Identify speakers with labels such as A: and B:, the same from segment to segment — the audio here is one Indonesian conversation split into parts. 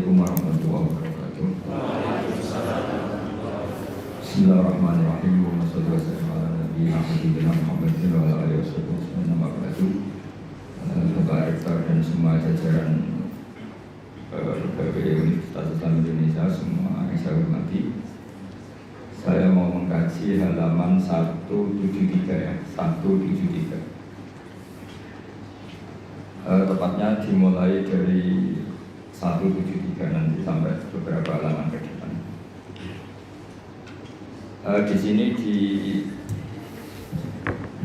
A: Assalamualaikum warahmatullahi wabarakatuh. Bismillahirrahmanirrahim. Wassalatu wassalamu ala nabiyyina Muhammadin wa ala alihi wasallam. Mubarak dan semua jajaran pegawai Universitas Islam Indonesia semua yang saya hormati. Saya mau mengkaji halaman 173 ya, 173. Tepatnya dimulai dari 173 nanti sampai beberapa halaman ke depan. Di sini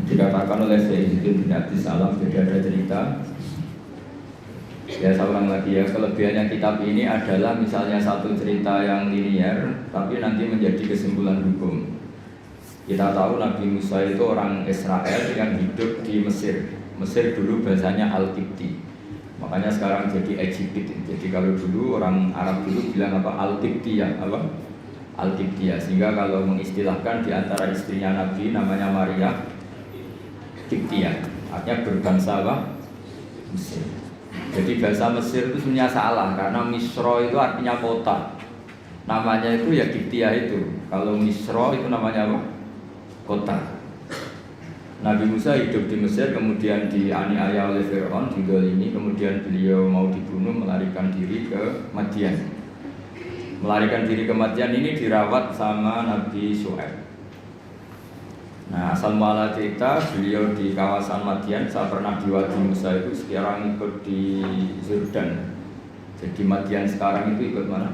A: dikatakan oleh Sayyidina bin Abdis Salam, jadi ada cerita. Ya saya ulang lagi ya, kelebihannya kitab ini adalah misalnya satu cerita yang linier, tapi nanti menjadi kesimpulan hukum. Kita tahu Nabi Musa itu orang Israel yang hidup di Mesir. Mesir dulu bahasanya Al-Qibti, makanya sekarang jadi Egypt. Jadi kalau dulu orang Arab dulu bilang apa? Al-Qibtiyah, apa? Al-Qibtiyah. Sehingga kalau mengistilahkan di antara istrinya Nabi namanya Maria Qibtiyah, artinya berbangsa apa? Mesir. Jadi bahasa Mesir itu sebenarnya salah karena Misro itu artinya kota. Namanya itu ya Qibtiyah itu. Kalau Misro itu namanya apa? Kota. Nabi Musa hidup di Mesir, kemudian dianiaya oleh Fir'aun, didolimi, kemudian beliau mau dibunuh, melarikan diri ke Madian. Melarikan diri ke Madian ini dirawat sama Nabi Syuaib. Nah, asal muala cerita beliau di kawasan Madian, saya pernah di Wadi Musa itu, sekarang ikut di Jordan. Jadi Madian sekarang itu ikut mana?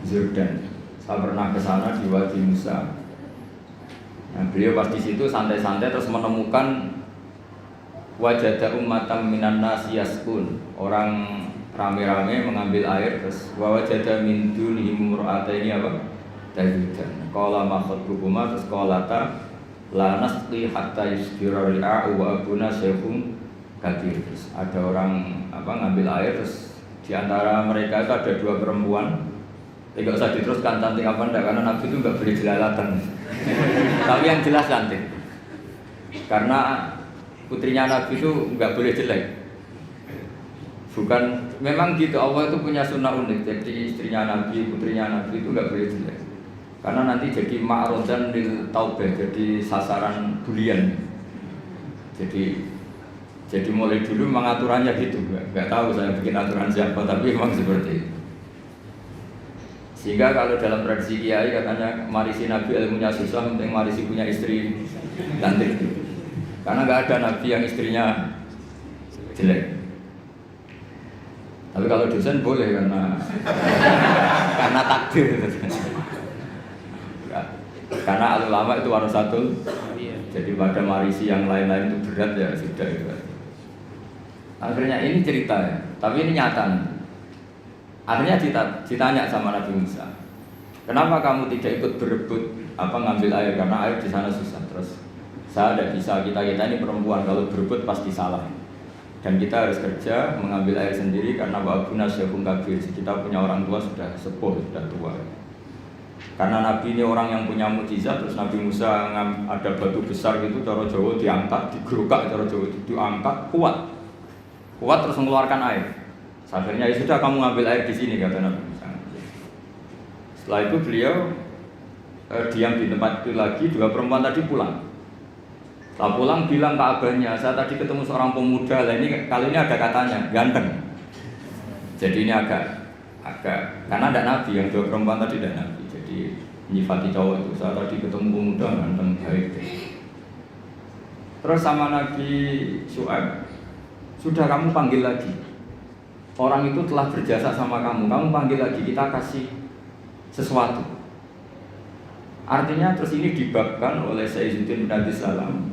A: Jordan. Saya pernah ke sana di Wadi Musa. Nah, beliau pas di situ santai-santai terus menemukan wajada ummatan minan nasi yaskun, orang rame-rame mengambil air, terus wajada min dunihim mur'ataini apa? Tajudan. Qala ma khatbukuma, terus qalata la nasqi hatta yusdira ri'a'u wa abuna syekhun kabir. Terus ada orang apa ngambil air, terus di antara mereka itu ada dua perempuan. Tidak usah diteruskan cantik apa enggak, karena Nabi itu enggak boleh jelalatan. Tapi yang jelas cantik. Karena putrinya Nabi itu enggak boleh jelek. Bukan, memang gitu, Allah itu punya sunnah unik. Jadi istrinya Nabi, putrinya Nabi itu enggak boleh jelek. Karena nanti jadi ma'rodan lil taubah, jadi sasaran bulian. Jadi mulai dulu memang aturannya gitu. Enggak tahu saya bikin aturan siapa, tapi memang seperti itu. Sehingga kalau dalam tradisi kiai katanya marisi Nabi ilmunya susah, penting marisi punya istri cantik. Karena nggak ada Nabi yang istrinya jelek. Tapi kalau dosen boleh karena takdir. Karena ulama itu warasatul. Jadi pada marisi yang lain-lain itu berat ya sudah. Akhirnya ini cerita ya, tapi ini nyata nih. Akhirnya ditanya sama Nabi Musa, kenapa kamu tidak ikut berebut ngambil air, karena air di sana susah. Terus saya tidak bisa, kita ini perempuan, kalau berebut pasti salah. Dan kita harus kerja mengambil air sendiri karena wa'abuna syekhun kabir, kita punya orang tua sudah sepuh, sudah tua. Karena Nabi ini orang yang punya mukjizat, terus Nabi Musa ada batu besar gitu, cara Jawa diangkat, digerukak, cara Jawa diangkat, kuat terus mengeluarkan air. Akhirnya ya sudah kamu ngambil air di sini, kata Nabi Musa. Setelah itu beliau diam di tempat itu lagi, dua perempuan tadi pulang. Setelah pulang bilang ke abahnya, saya tadi ketemu seorang pemuda, lah ini kali ini ada katanya ganteng. Jadi ini agak karena ada Nabi, yang dua perempuan tadi ada Nabi. Jadi nyifati cowok itu, saya tadi ketemu pemuda ganteng baik. Terus sama Nabi Syuaib, sudah kamu panggil lagi. Orang itu telah berjasa sama kamu panggil lagi, kita kasih sesuatu. Artinya terus ini dibabkan oleh Sayyidina bin Abdis Salam.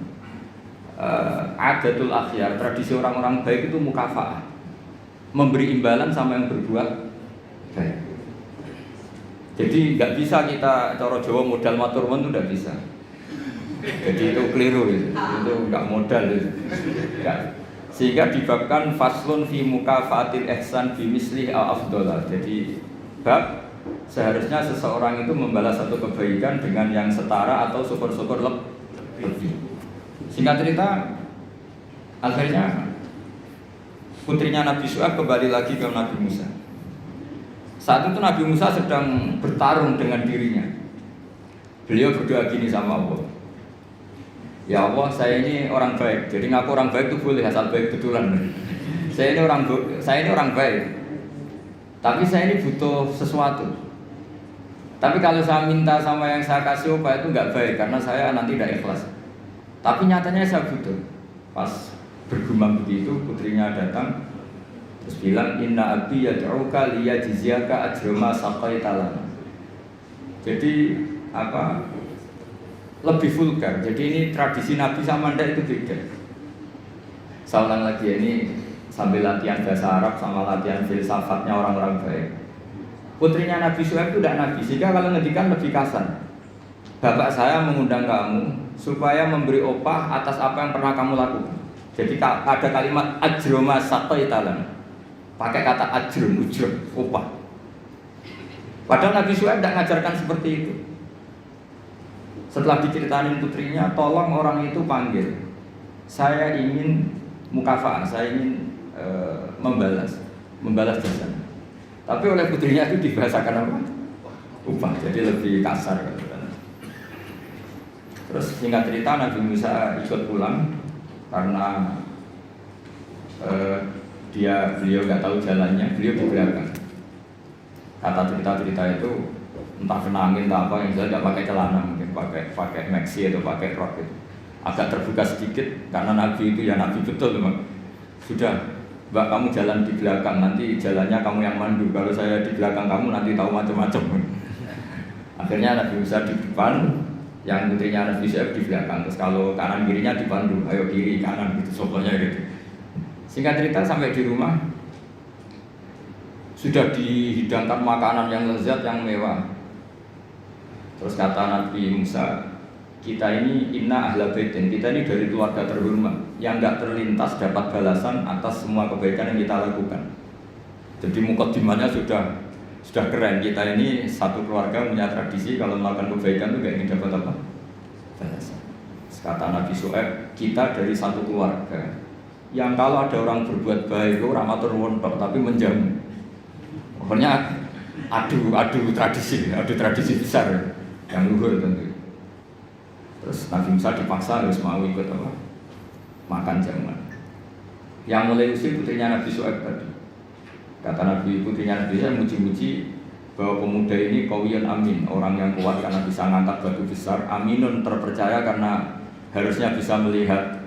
A: Adatul akhyar, tradisi orang-orang baik itu mukafa'ah, memberi imbalan sama yang berbuat baik. Jadi nggak bisa kita cara Jawa modal matur nuwun itu nggak bisa. Jadi itu keliru itu nggak modal itu. Sehingga dibabkan faslun fi mukafaatil ihsan bi misli al-afdhalah. Jadi bab seharusnya seseorang itu membalas satu kebaikan dengan yang setara atau syukur-syukur lebih. Singkat cerita, akhirnya putrinya Nabi Syuaib kembali lagi ke Nabi Musa. Saat itu Nabi Musa sedang bertarung dengan dirinya. Beliau berdoa gini sama Allah. Ya Allah, saya ini orang baik. Jadi ngaku orang baik itu boleh asal baik betulan. Saya ini orang baik. Tapi saya ini butuh sesuatu. Tapi kalau saya minta sama yang saya kasih upah itu nggak baik karena saya nanti tidak ikhlas. Tapi nyatanya saya butuh. Pas bergumam begitu, putrinya datang terus bilang inna abi yad'uka liyajziyaka ajra ma saqaita lana. Jadi apa? Lebih vulgar. Jadi ini tradisi Nabi sama ndak itu beda. Saya ulang lagi ini sambil latihan bahasa Arab sama latihan filsafatnya orang-orang baik. Putrinya Nabi Syuaib itu tidak Nabi, sehingga kalau ngedikan lebih kasar. Bapak saya mengundang kamu supaya memberi upah atas apa yang pernah kamu lakukan. Jadi ada kalimat ajroma saqaitalan. Pakai kata ajrum, ujrum, upah. Padahal Nabi Syuaib tidak mengajarkan seperti itu. Setelah diceritain putrinya, tolong orang itu panggil. Saya ingin mukafa'ah, saya ingin membalas jasa. Tapi oleh putrinya itu dibahasakan apa? Upah, jadi lebih kasar. Terus singkat cerita Nabi Musa ikut pulang karena beliau nggak tahu jalannya, beliau di belakang. Kata cerita itu entah kena angin entah apa, yang saya nggak pakai celana, mungkin pakai maxi atau pakai rok itu. Agak terbuka sedikit karena Nabi itu ya Nabi betul memang. Sudah, Mbak kamu jalan di belakang, nanti jalannya kamu yang mandu. Kalau saya di belakang kamu nanti tahu macam-macam. Akhirnya Nabi Musa di depan, yang putrinya Nabi Syuaib di belakang. Terus kalau kanan kirinya dipandu, ayo kiri kanan gitu, sokonya gitu. Singkat cerita sampai di rumah sudah dihidangkan makanan yang lezat, yang mewah. Terus kata Nabi Musa, kita ini inna ahla baitin, kita ini dari keluarga terhormat yang enggak terlintas dapat balasan atas semua kebaikan yang kita lakukan. Jadi mukadimahnya sudah keren. Kita ini satu keluarga punya tradisi kalau melakukan kebaikan itu enggak ingin dapat apa? Balasan. Kata Nabi Syuaib, kita dari satu keluarga yang kalau ada orang berbuat baik itu orang atur wontok tapi menjamin. Pokoknya adu tradisi besar yang luhur tentu. Terus Nabi Musa dipaksa harus mau ikut apa? Makan jamuan. Yang mulai usir putrinya Nabi Syuaib tadi. Kata Nabi putrinya Nabi Syuaib muji-muji bahwa pemuda ini qawiyun amin, orang yang kuat karena bisa ngangkat batu besar, aminun terpercaya karena harusnya bisa melihat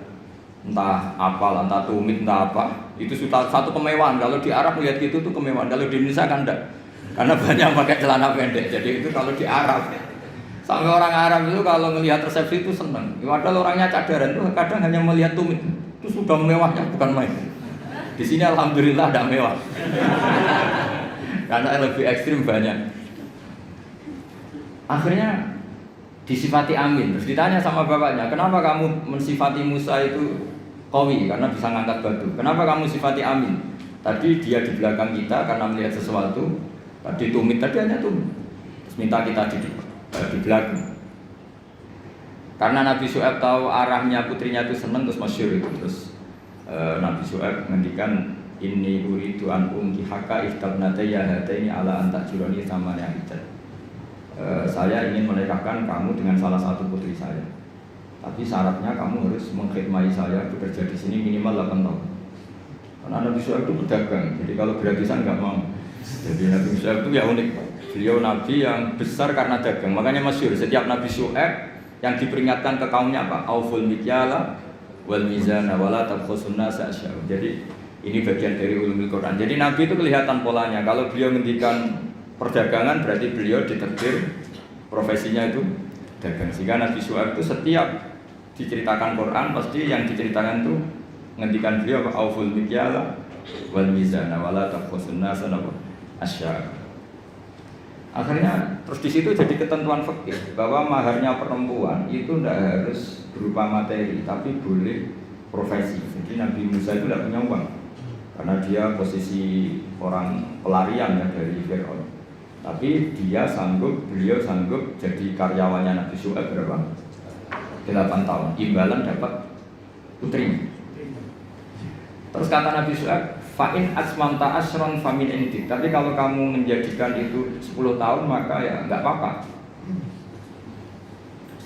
A: entah apa, entah tumit, entah apa. Itu sudah satu kemewahan. Kalau di Arab melihat gitu tuh kemewahan. Kalau di Indonesia kan enggak. Karena banyak pakai celana pendek. Jadi itu kalau di Arab. Sampai orang Arab itu kalau melihat resepsi itu senang. Padahal orangnya cadaran itu kadang hanya melihat tumit. Itu sudah mewahnya bukan main. Di sini alhamdulillah tidak mewah. Karena lebih ekstrim banyak. Akhirnya disifati amin. Terus ditanya sama bapaknya, kenapa kamu mensifati Musa itu qawi karena bisa ngangkat batu? Kenapa kamu sifati amin? Tadi dia di belakang kita karena melihat sesuatu. Tadi tumit, tadi hanya tumit. Terus minta kita di belakang. Karena Nabi Syuaib tahu arahnya putrinya itu senang, terus masyhur itu. Terus Nabi Syuaib menghentikan inni uridu an unkihaka ihtabnatayya hataini ala an tajurani sama yang hijat. Saya ingin menikahkan kamu dengan salah satu putri saya. Tapi syaratnya kamu harus mengkhidmati saya bekerja di sini minimal 8 tahun. Karena Nabi Syuaib itu pedagang, jadi kalau gratisan nggak mau. Jadi Nabi Syuaib itu ya unik. Beliau Nabi yang besar karena dagang. Makanya masyhur setiap Nabi Syuaib yang diperingatkan ke kaumnya apa? Auful mikyala wal mizana wala tabkhusun nasa asya'u. Jadi ini bagian dari ulumul Quran. Jadi Nabi itu kelihatan polanya. Kalau beliau ngendikan perdagangan berarti beliau ditakdir profesinya itu dagang. Sehingga Nabi Syuaib itu setiap diceritakan Quran pasti yang diceritakan itu ngendikan beliau apa? Auful mikyala wal mizana wala tabkhusun nasa asya'u. Akhirnya terus di situ jadi ketentuan fikih bahwa maharnya perempuan itu tidak harus berupa materi tapi boleh profesi. Jadi Nabi Musa itu tidak punya uang karena dia posisi orang pelarian ya dari Fir'aun. Tapi beliau sanggup jadi karyawannya Nabi Syuaib berapa? 8 tahun. Imbalan dapat putrinya. Terus kata Nabi Syuaib, Fa'in asmanta asron famin indik. Tapi kalau kamu menjadikan itu 10 tahun maka ya nggak apa-apa.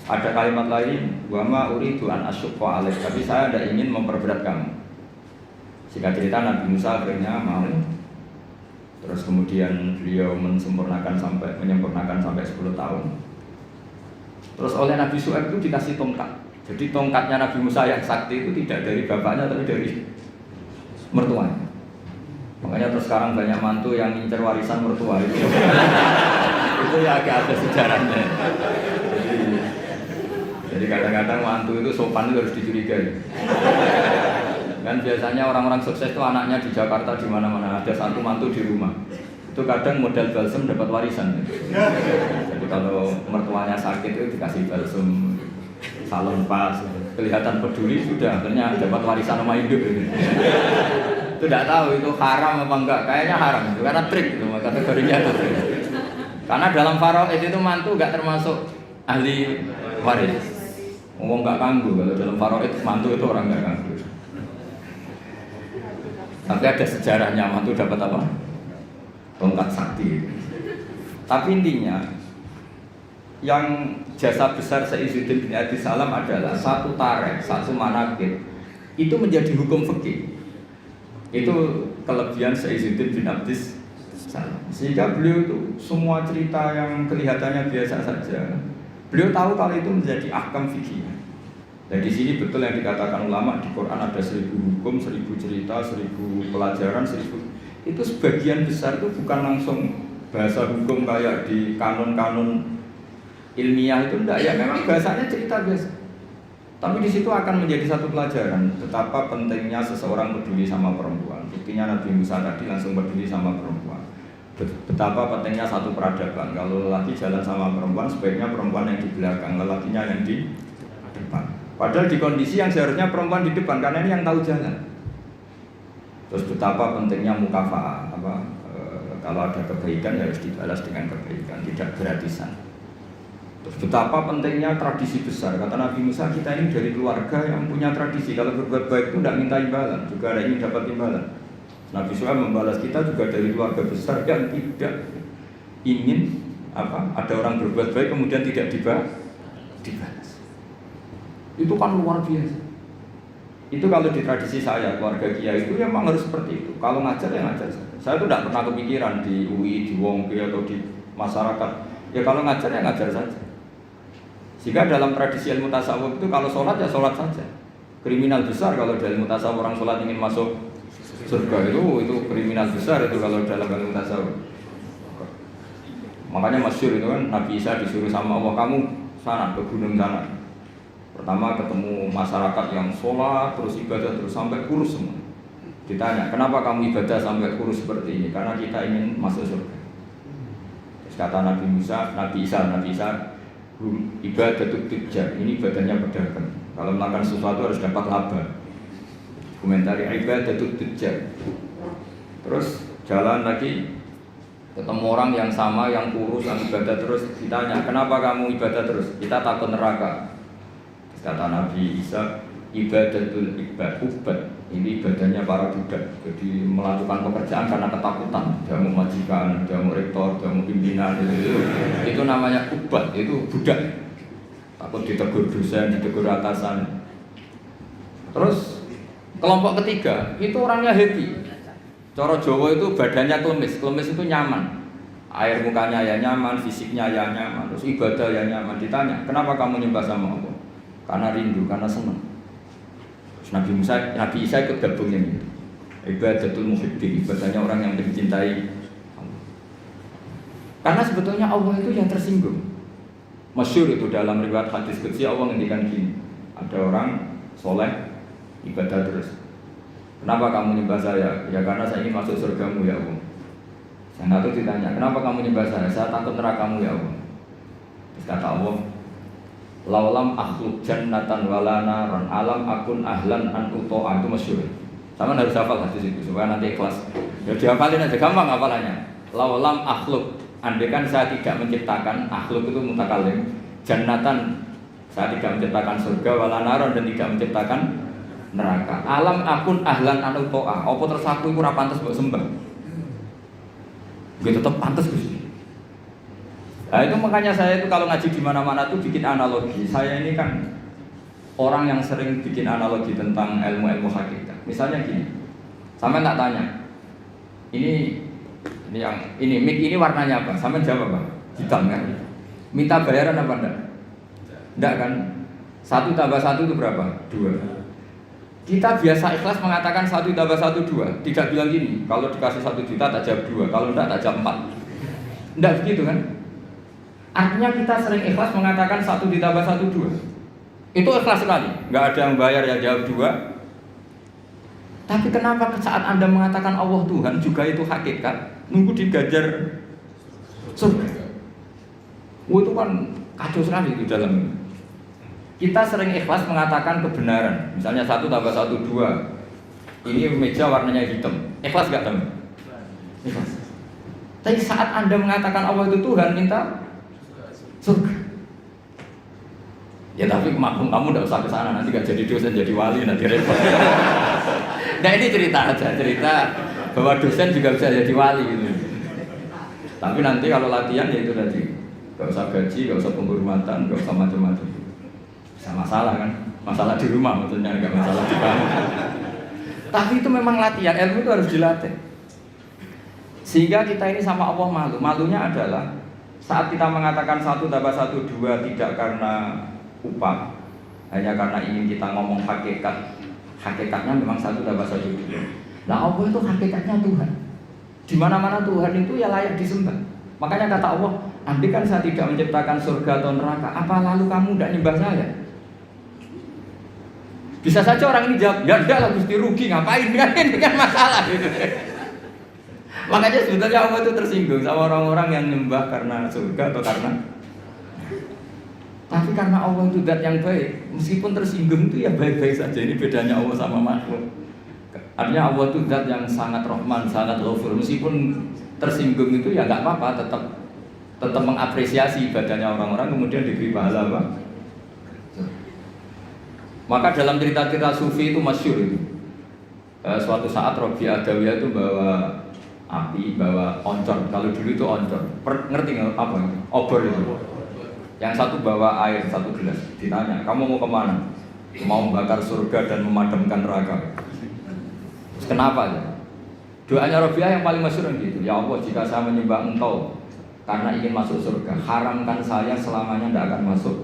A: Ada kalimat lain, wa ma uridu an asyqa alaik. Tapi saya tidak ingin memperberat kamu. Singkat cerita Nabi Musa akhirnya mau. Terus kemudian beliau menyempurnakan sampai 10 tahun. Terus oleh Nabi Syuaib itu dikasih tongkat. Jadi tongkatnya Nabi Musa yang sakti itu tidak dari bapaknya tapi dari mertuanya. Makanya terus sekarang banyak mantu yang ngincer warisan mertua itu. Itu ya agak ada sejarahnya. Jadi kadang-kadang mantu itu sopan itu harus dicurigai. Kan biasanya orang-orang sukses itu anaknya di Jakarta di mana-mana ada satu mantu di rumah. Itu kadang modal balsem dapat warisan. Jadi kalau mertuanya sakit itu dikasih balsem, salon pas, kelihatan peduli sudah akhirnya dapat warisan sama hidup. Itu tidak tahu itu haram apa enggak, kayaknya haram itu karena trik itu kategorinya itu trik. Karena dalam faraid itu mantu enggak termasuk ahli waris. Ngomong enggak kanggu kalau dalam faraid mantu itu orang enggak kanggu. Tapi ada sejarahnya mantu dapat apa? Tongkat sakti. Tapi intinya yang jasa besar Izzuddin bin Abdus Salam adalah satu tarikh, satu manaqib itu menjadi hukum fikih. Itu kelebihan Izzuddin bin Abdus Salam. Sehingga beliau itu semua cerita yang kelihatannya biasa saja, beliau tahu kalau itu menjadi ahkam fikih. Dan di sini betul yang dikatakan ulama di Quran ada 1000 hukum, 1000 cerita, 1000 pelajaran, 1000. Itu sebagian besar itu bukan langsung bahasa hukum kayak di kanon-kanon ilmiah itu enggak ya, memang bahasanya cerita biasa. Tapi di situ akan menjadi satu pelajaran betapa pentingnya seseorang peduli sama perempuan. Buktinya Nabi Musa tadi langsung peduli sama perempuan. Betapa pentingnya satu peradaban. Kalau lelaki jalan sama perempuan, sebaiknya perempuan yang di belakang, lelakinya yang di depan. Padahal di kondisi yang seharusnya perempuan di depan karena ini yang tahu jalan. Terus betapa pentingnya mukafa'ah, kalau ada kebaikan ya harus dibalas dengan kebaikan, tidak gratisan. Terus betapa pentingnya tradisi besar. Kata Nabi Musa, kita ini dari keluarga yang punya tradisi. Kalau berbuat baik itu tidak minta imbalan, juga ada ingin dapat imbalan. Nabi Syuaib membalas kita juga dari keluarga besar yang tidak ingin ada orang berbuat baik kemudian tidak dibalas. Itu kan luar biasa. Itu kalau di tradisi saya, keluarga kiai itu ya memang harus seperti itu. Kalau ngajar ya ngajar saja. Saya itu tidak pernah kepikiran di UI, di Wongke atau di masyarakat. Ya kalau ngajar ya ngajar saja. Sehingga dalam tradisi ilmu tasawuf itu kalau sholat ya sholat saja. Kriminal besar kalau dalam ilmu tasawuf orang sholat ingin masuk surga itu kriminal besar itu kalau dalam ilmu tasawuf. Makanya masyhur itu kan Nabi Isa disuruh sama Allah, kamu sana ke gunung sana. Pertama ketemu masyarakat yang sholat terus ibadah terus sampai kurus semua. Ditanya, kenapa kamu ibadah sampai kurus seperti ini? Karena kita ingin masuk surga. Terus kata Nabi Isa, ibadah tujjar, ini ibadahnya pedagang. Kalau melakukan sesuatu harus dapat laba. Komentari ibadah tujjar. Terus jalan lagi, ketemu orang yang sama, yang kurus, yang ibadah terus. Ditanya, kenapa kamu ibadah terus? Kita takut neraka. Kata Nabi Isa, ibadatul ubad, ini ibadahnya para budak. Jadi melakukan pekerjaan karena ketakutan. Dia mau majikan, dia mau rektor, dia mau pimpinan. Itu namanya ubad, itu budak. Takut ditegur dosen, ditegur atasan. Terus kelompok ketiga, itu orangnya happy. Cara Jawa itu badannya klemis, klemis itu nyaman. Air mukanya ya nyaman, fisiknya ya nyaman, terus ibadah ya nyaman. Ditanya, kenapa kamu nyembah sama Allah? Karena rindu, karena senang. Nabi Isa ikut gabungnya itu. Ibadatul muhibbin, ibadahnya orang yang mencintai Allah. Karena sebetulnya Allah itu yang tersinggung. Masyhur itu dalam riwayat hadis qudsi Allah ngendikan gini. Ada orang soleh ibadah terus. Kenapa kamu nyembah saya? Ya karena saya ingin masuk surgamu ya Allah. Yang satu ditanya, kenapa kamu nyembah saya? Saya takut nerakamu ya Allah. Terus kata Allah, laulam akhluk jannatan wala naran alam akun ahlan an uto'a. Itu masyhur. Sama harus hafal hadis itu supaya nanti ikhlas. Ya dihafalin aja, gampang hafalannya. Laulam akhluk, andai kan saya tidak menciptakan, akhluk itu mutakalim, jannatan, saya tidak menciptakan surga wala naran dan tidak menciptakan neraka. Alam akun ahlan anu to'ah. Apa terus aku iku ora pantes mbok sembah? Gue tetap pantes Gusti. Nah itu makanya saya itu kalau ngaji di mana-mana tuh bikin analogi. Saya ini kan orang yang sering bikin analogi tentang ilmu-ilmu hakikat. Misalnya gini, sampai tak tanya, ini mic ini warnanya apa? Sampai jawab apa? Hitam kan? Minta bayaran apa enggak? Enggak kan? 1 tambah 1 itu berapa? 2. Kita biasa ikhlas mengatakan 1 tambah 1 2. Tidak bilang gini, kalau dikasih 1 juta tak jawab 2, kalau enggak tak jawab 4. Enggak begitu kan? Artinya kita sering ikhlas mengatakan 1 ditambah 1 2. Itu ikhlas sekali, enggak ada yang bayar yang jawab 2. Tapi kenapa saat Anda mengatakan Allah Tuhan juga itu hakikat, nunggu digajar surga? Itu kan kacau sekali di dalam. Kita sering ikhlas mengatakan kebenaran. Misalnya 1 tambah 1 2. Ini meja warnanya hitam. Ikhlas gak teman? Ikhlas. Tapi saat Anda mengatakan Allah itu Tuhan, minta surga. Ya tapi maklum kamu tidak usah ke sana, nanti gak jadi dosen, jadi wali, nanti repot. Nah ini cerita aja, cerita bahwa dosen juga bisa jadi wali gitu. Tapi nanti kalau latihan ya itu tadi, gak usah gaji, gak usah penghormatan, gak usah macam-macam. Bisa masalah kan, masalah di rumah maksudnya, gak masalah di kamu. Tapi itu memang latihan, ilmu itu harus dilatih. Sehingga kita ini sama Allah malu. Malunya adalah saat kita mengatakan 1 tambah 1 2 tidak karena upah, hanya karena ingin kita ngomong hakikat. Hakikatnya memang 1 tambah 1 2. Nah Allah itu hakikatnya Tuhan. Di mana-mana Tuhan itu ya layak disembah. Makanya kata Allah, andai kan saya tidak menciptakan surga atau neraka, apa lalu kamu tidak nyembah saya? Bisa saja orang ini jawab, ya enggak lah Gusti, rugi ngapain kan, ini kan masalah gitu. Makanya sebetulnya Allah itu tersinggung sama orang-orang yang nyembah karena surga atau karena. Tapi karena Allah itu zat yang baik, meskipun tersinggung itu ya baik-baik saja. Ini bedanya Allah sama makhluk. Artinya Allah itu zat yang sangat Rahman, sangat Ghafur. Meskipun tersinggung itu ya nggak apa-apa, tetap mengapresiasi ibadahnya orang-orang, kemudian diberi pahala apa? Maka dalam cerita-cerita sufi itu masyhur itu. Suatu saat Rabi Adawiyah itu bawa api, bawa oncor. Kalau dulu itu oncor. Ngerti nggak apa? Obor itu. Yang satu bawa air 1 gelas. Ditanya, kamu mau kemana? Mau membakar surga dan memadamkan neraka. Terus kenapa ya? Doanya Rabi'ah yang paling masyhur gitu. Ya Allah, jika saya menyembah Engkau karena ingin masuk surga, haramkan saya selamanya tidak akan masuk.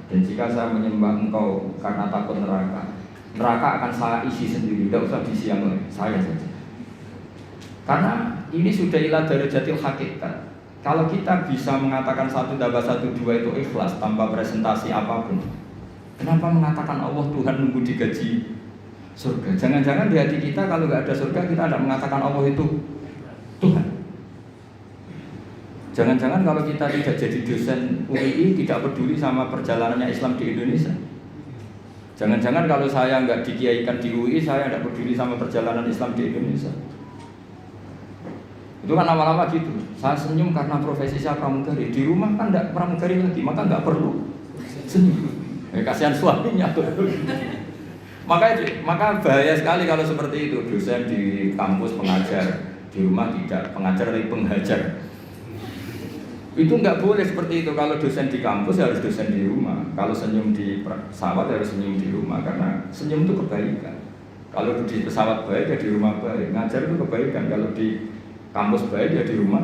A: Dan jika saya menyembah Engkau karena takut neraka, neraka akan saya isi sendiri, tidak usah diisi yang lain, saya saja. Karena ini sudah ilah dari jatil hakikat. Kalau kita bisa mengatakan 1 tambah 1 2 itu ikhlas tanpa presentasi apapun, kenapa mengatakan Allah Tuhan nunggu digaji surga? Jangan-jangan di hati kita kalau nggak ada surga kita tidak mengatakan Allah itu Tuhan. Jangan-jangan kalau kita tidak jadi dosen UI tidak peduli sama perjalanannya Islam di Indonesia. Jangan-jangan kalau saya nggak dikiaikan di UI saya tidak peduli sama perjalanan Islam di Indonesia. Itu kan lama-lama gitu. Saya senyum karena profesi saya pramugari. Di rumah kan tidak pramugari lagi, maka nggak perlu senyum. Kasihan suaminya tuh. Maka bahaya sekali kalau seperti itu. Dosen di kampus pengajar, di rumah tidak pengajar tapi penghajar. Itu nggak boleh seperti itu. Kalau dosen di kampus harus dosen di rumah. Kalau senyum di pesawat harus senyum di rumah karena senyum itu kebaikan. Kalau di pesawat baik ya di rumah baik. Ngajar itu kebaikan. Kalau di kampus baik ya di rumah.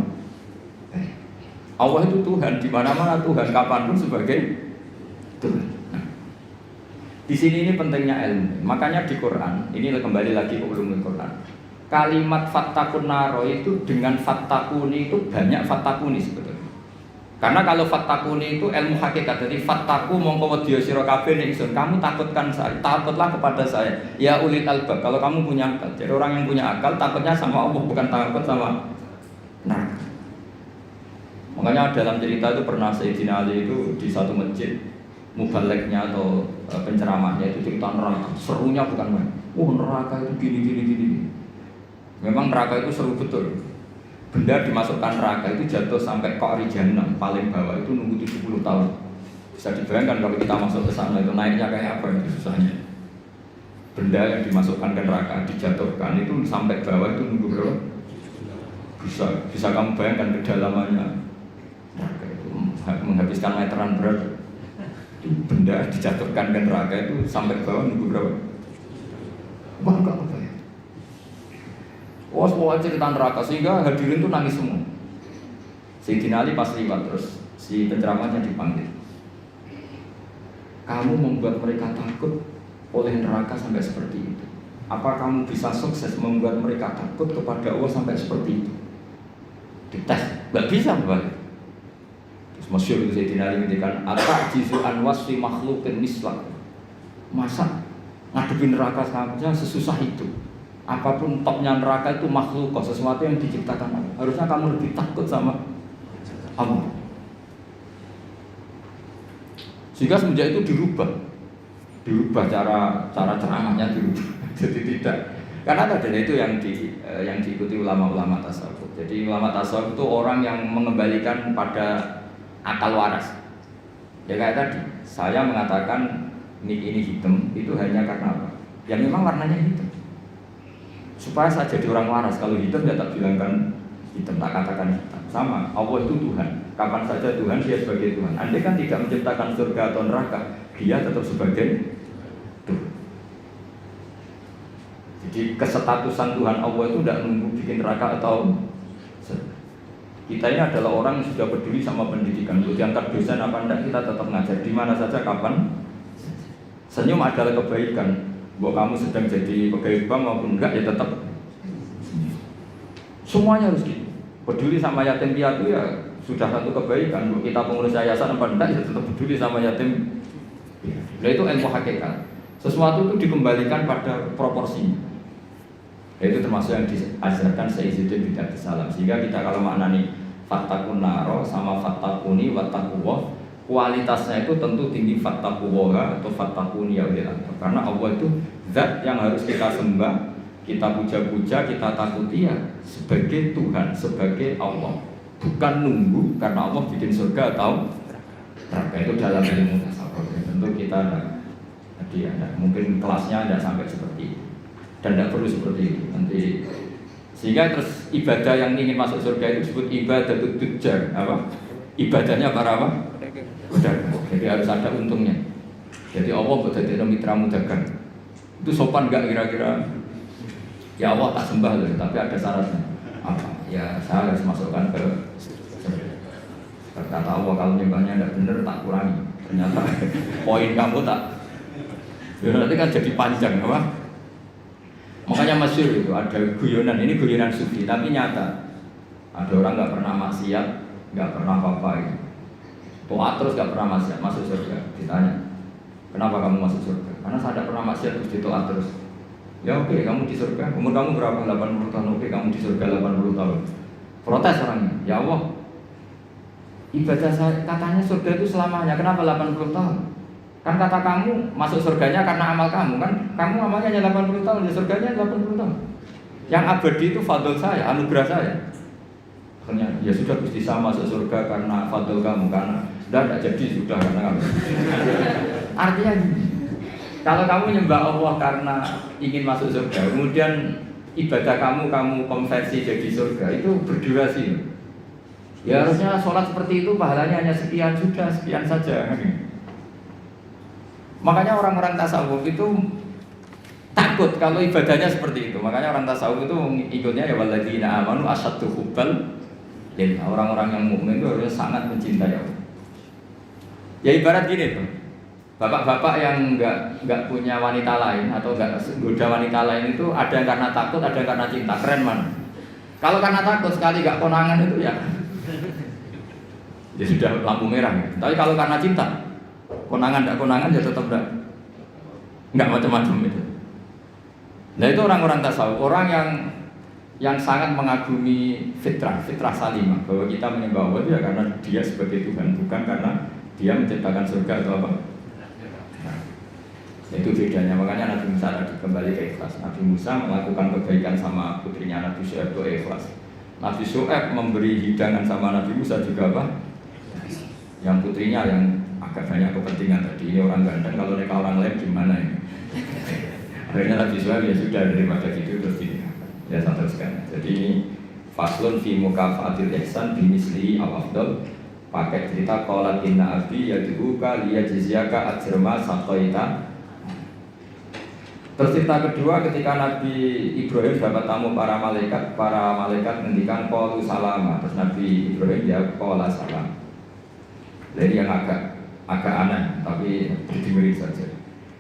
A: Allah itu Tuhan, di mana-mana Tuhan, kapanpun sebagai Tuhan. Nah, di sini ini pentingnya ilmu. Makanya di Quran, ini kembali lagi ke ulumul Quran. Kalimat fattakun naro itu dengan fattakuni itu banyak fattakuni sebetulnya. Karena kalau fattakuni itu ilmu hakikat. Jadi fattaku mongko wedya sira kabeh ning ingsun, kamu takutkan saya, takutlah kepada saya. Ya ulil albab, kalau kamu punya akal. Jadi orang yang punya akal takutnya sama Allah, bukan takut sama neraka. Makanya dalam cerita itu pernah Sayyidina Ali itu di satu masjid mubalignya atau penceramahnya itu cerita neraka. Serunya bukan main. Neraka itu gini. Memang neraka itu seru betul. Benda dimasukkan neraka itu jatuh sampai Qa'ri Jahannam paling bawah itu nunggu 70 tahun. Bisa dibayangkan kalau kita masuk ke sana itu naiknya kayak apa itu susahnya. benda yang dimasukkan ke neraka dijatuhkan itu sampai bawah itu nunggu berapa? Bisa kamu bayangkan kedalamannya neraka itu menghabiskan meteran berat. Benda dijatuhkan ke neraka itu sampai bawah nunggu berapa? Wah enggak apa ya? Wah semua cerita neraka sehingga hadirin tuh nangis semua. Sayyidina Ali pas liwat terus si penceramahnya dipanggil. Kamu membuat mereka takut oleh neraka sampai seperti itu. Apa kamu bisa sukses membuat mereka takut kepada Allah sampai seperti itu? Dites, nggak bisa balik. Terus masyhur itu Sayyidina Ali ngendikan, "Atajizu an wasfi makhluqin mislah." Masa ngadepin neraka saja sesusah itu? Apapun topnya neraka itu makhluk, sesuatu yang diciptakan Allah. Harusnya kamu lebih takut sama Allah. Sehingga semenjak itu dirubah cara ceramahnya dirubah. Jadi tidak, karena tadi itu yang diikuti ulama-ulama tasawuf. Jadi ulama tasawuf itu orang yang mengembalikan pada akal waras. Ya kayak tadi, saya mengatakan ini hitam itu hanya karena apa? Ya memang warnanya hitam. Supaya saya jadi orang waras, kalau hitam ya tak bilangkan hitam, tak katakan hitam. Sama, Allah itu Tuhan. Kapan saja Tuhan, dia sebagai Tuhan. Andai kan tidak menciptakan surga atau neraka, dia tetap sebagai Tuhan. Jadi kesetatusan Tuhan Allah itu tidak nunggu bikin neraka atau surga. Kita ini adalah orang yang sudah peduli sama pendidikan. Kalau diangkat dosen apa enggak, kita tetap ngajar di mana saja, kapan. Senyum adalah kebaikan. Bahwa kamu sedang jadi pegawai bank maupun enggak, ya tetap semuanya harus gitu. Peduli sama yatim piatu ya sudah satu kebaikan. Bahwa kita pengurus yayasan apa enggak, ya tetap peduli sama yatim. Nah itu ilmu hakikat. Sesuatu itu dikembalikan pada proporsinya. Itu termasuk yang diajarkan Sayyiduddin bin Abdus Salam. Sehingga kita kalau maknani fattakun naro sama fattakuni wattaquwah, kualitasnya itu tentu tinggi fattaquwah atau fattakuni ya Allah. Karena Allah itu zat yang harus kita sembah, kita puja-puja, kita takuti ya sebagai Tuhan, sebagai Allah. Bukan nunggu karena Allah bikin surga atau neraka. Itu dalam ilmu tasawuf. Tentu kita ada mungkin kelasnya tidak sampai seperti itu. Dan tidak perlu seperti itu nanti. Sehingga terus ibadah yang ingin masuk surga itu disebut ibadah tujar. Apa? Ibadahnya para apa? Pedagang. Jadi harus ada untungnya. Jadi Allah buat jadi mitra dagang. Itu sopan nggak kira-kira? Ya Allah tak sembah loh, tapi ada syaratnya. Apa? Ya saya harus masukkan ke surga. Kata Allah kalau nyembahnya tidak benar tak kurangi. Ternyata poin kamu tak. Ya nanti kan jadi panjang, apa? Makanya masyhur itu ada guyonan, ini guyonan sufi tapi nyata. Ada orang nggak pernah maksiat, nggak pernah apa-apa gitu. Toat terus nggak pernah maksiat, masuk surga. Ditanya, kenapa kamu masuk surga? Karena saya tidak pernah maksiat terus ditoat terus. Ya oke, kamu di surga. Umur kamu berapa? 80 tahun. Oke, kamu di surga 80 tahun. Protes orangnya. Ya Allah, ibadah saya katanya surga itu selamanya. Kenapa 80 tahun? Kan kata kamu masuk surganya karena amal kamu kan. Kamu amalnya hanya 80 tahun, ya surganya 80 tahun. Yang abadi itu fadl saya, anugerah saya. Akhirnya ya sudah Gusti saya masuk surga karena fadl kamu, karena tidak jadi sudah karena kamu. Artinya kalau kamu nyembah Allah karena ingin masuk surga, kemudian ibadah kamu konversi jadi surga, itu berdurasi. Ya harusnya sholat seperti itu pahalanya hanya sekian, sudah sekian saja. Makanya orang-orang tasawuf itu takut kalau ibadahnya seperti itu. Makanya orang tasawuf itu ikutnya ya walladzina amanu asyaddu hubbal lillah. Orang-orang yang mukmin itu harus sangat mencintai Allah. Ya ibarat gini tuh. Bapak-bapak yang enggak punya wanita lain atau enggak goda wanita lain itu ada yang karena takut, ada yang karena cinta. Keren mana? Kalau karena takut sekali enggak konangan itu ya sudah lampu merah. Tapi kalau karena cinta, konangan ya tetap enggak macam-macam itu. Nah itu orang-orang tasawuf, orang yang sangat mengagumi fitrah salimah, bahwa kita menyembah Allah ya karena dia sebagai Tuhan, bukan karena dia menciptakan surga atau apa. Nah, itu bedanya. Makanya Nabi Musa tadi kembali ke ikhlas. Nabi Musa melakukan kebaikan sama putrinya Nabi Syuaib itu ikhlas. Nabi Syuaib memberi hidangan sama Nabi Musa juga apa? Yang putrinya yang agak banyak kepentingan tadi. Ini orang ganteng, kalau mereka orang lain gimana ini? Akhirnya Nabi Suhaib ya sudah daripada gitu terus ini ya saya teruskan. Jadi ini faslun fi mukafatil ihsan bimisli al-afdal. Pakai cerita qala inna abi yad'uka liyajziyaka ajrama saqaita. Terus cerita kedua ketika Nabi Ibrahim dapat tamu para malaikat ngendikan qalu salama. Terus Nabi Ibrahim jawab qala salam. Jadi yang agak aneh tapi diberi saja.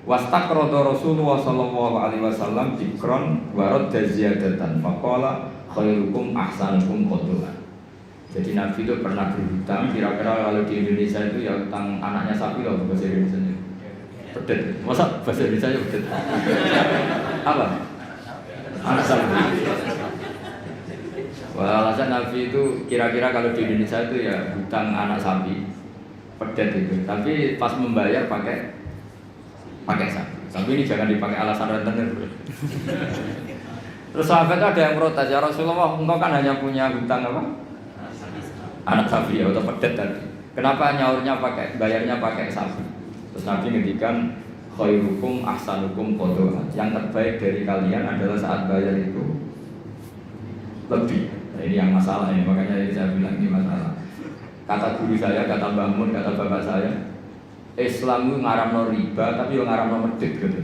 A: Wastaqrada Rasulullah sallallahu alaihi wasallam dzikron wa radda ziyadatan faqala khairukum ahsanukum qadran. Jadi Nabi itu pernah berhutang, kira-kira kalau di Indonesia itu ya hutang anaknya sapi loh bahasa Indonesia. Pedet. Masa bahasa Indonesia pedet? Apa? Anak sapi. Wah, alasan Nabi itu kira-kira kalau di Indonesia itu ya hutang anak sapi. Pedet itu. Tapi pas membayar pakai sapi. Sapi ini jangan dipakai alasan rentenir. Terus sahabat ada yang protes, ya Rasulullah, engkau kan hanya punya hutang apa? Anak sapi ya, atau pedet tadi. Kenapa bayarnya pakai sapi? Terus Nabi ngendikan khairukum ahsanukum qadha. Yang terbaik dari kalian adalah saat bayar itu lebih. Nah, ini yang masalah ini, makanya ini saya bilang ini masalah. Kata guru saya, kata Mbah Mun, kata bapak saya, Islam itu ngaramno riba tapi yo ngaramno medhit gitu.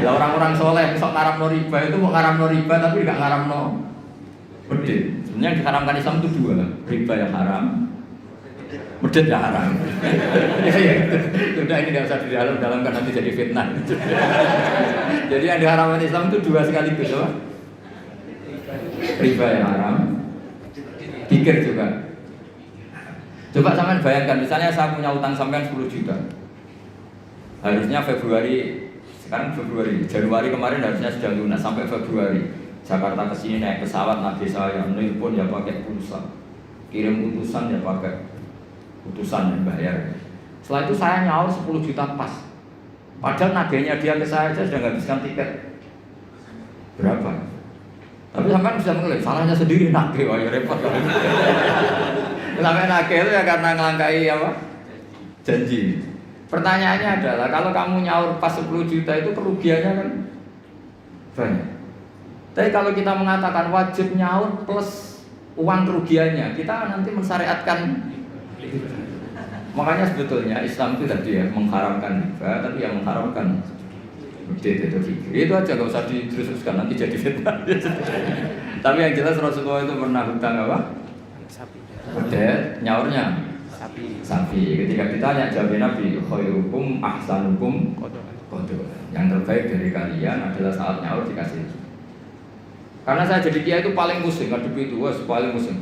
A: Lah orang-orang soleh sok ngaramno riba itu mau ngaramno riba tapi enggak ngaramno medhit. Sebenarnya yang diharamkan Islam itu dua, riba yang haram, medhit yang haram. Ya. Sudah ini enggak usah didalam-dalamkan nanti jadi fitnah. Jadi yang diharamkan Islam itu dua sekaligus, apa? Riba yang haram, pikir juga. Coba sampean bayangkan, misalnya saya punya utang sampean 10 juta. Harusnya Januari kemarin harusnya sudah lunas sampai Februari. Jakarta ke sini naik pesawat, Nabi saya nelpon ya pakai pulsa. Kirim utusan ya pakai utusan dan bayar. Setelah itu saya nyaur 10 juta pas. Padahal nagihnya dia ke saya sudah menghabiskan tiket. Berapa? Tapi sampean bisa menilai salahnya sendiri nagih, wah ya repot kalau gitu. Sampai nagih itu ya karena ngelangkai apa? Janji. Pertanyaannya adalah kalau kamu nyaur pas 10 juta itu kerugiannya kan banyak. Tapi kalau kita mengatakan wajib nyaur plus uang kerugiannya, kita nanti mensyariatkan. Makanya sebetulnya Islam itu tadi ya mengharamkan riba, tapi yang mengharamkan medhit itu fikir. Itu aja gak usah diteruskan nanti jadi fitnah. Tapi yang jelas Rasulullah itu pernah hutang apa? Medhit, nyaurnya sapi. Ketika ditanya jawabnya Nabi, khairukum ahsanukum qadha. Yang terbaik dari kalian adalah saat nyaur dikasih. Karena saya jadi kiai itu paling pusing ngadepi itu, paling pusing.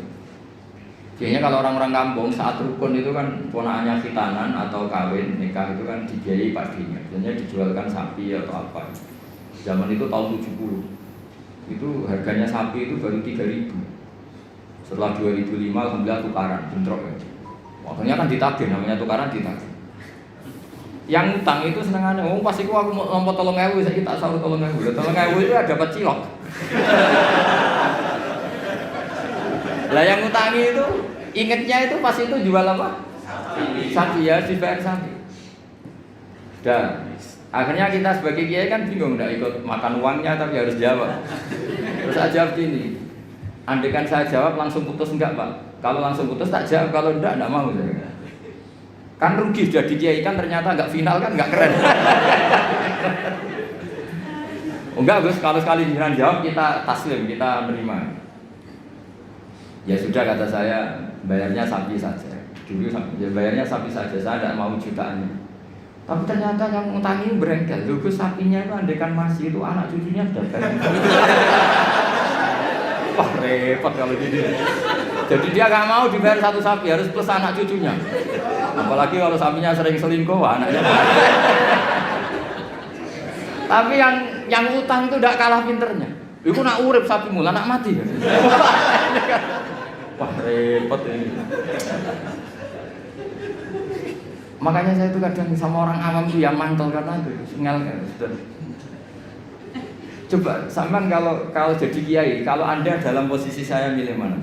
A: Biasanya kalau orang-orang kampung saat rukun itu kan ponakannya khitanan atau kawin nikah itu kan dibiayai pastinya. Biasanya dijualkan sapi atau apa. Zaman itu tahun 70. Itu harganya sapi itu baru 3.000. Setelah 2005 alhamdulillah tukaran bentrok ya. Waktunya kan ditagih, namanya tukaran ditagih. Yang utang itu senengannya, pasti aku mau lompat 3.000, saya tak sahur 3.000. 3.000 itu ada dapat cilok. Lah yang utangi itu ingetnya itu pas itu jual apa? Sapi ya, dibayar sapi. Dan akhirnya kita sebagai kiai kan bingung, tidak ikut makan uangnya tapi harus jawab. Terus saya jawab gini, andaikan saya jawab langsung putus enggak Pak? Kalau langsung putus tak jawab, kalau enggak mau saya. Kan rugi jadi kiai kan ternyata enggak final kan enggak keren. Enggak Gus, kalau sekali jiran jawab kita taslim, kita menerima. Ya sudah kata saya, bayarnya sapi saja. Dulu ya bayarnya sapi saja, saya tidak mau jutaan. Tapi ternyata yang ngutangi berengkel. Loh sapinya itu andaikan masih itu anak cucunya sudah bayar. Wah repot kalau gini. Jadi dia nggak mau dibayar satu sapi, harus plus anak cucunya. Apalagi kalau sapinya sering selingkuh, anaknya. Tapi yang utang itu tidak kalah pinternya. Iku nak urip sapi mula, nak mati. Wah repot ini. Makanya saya itu kadang sama orang awam itu yang mantel karena itu sengal kan. Coba sampean kalau jadi kiai, kalau Anda dalam posisi saya milih mana?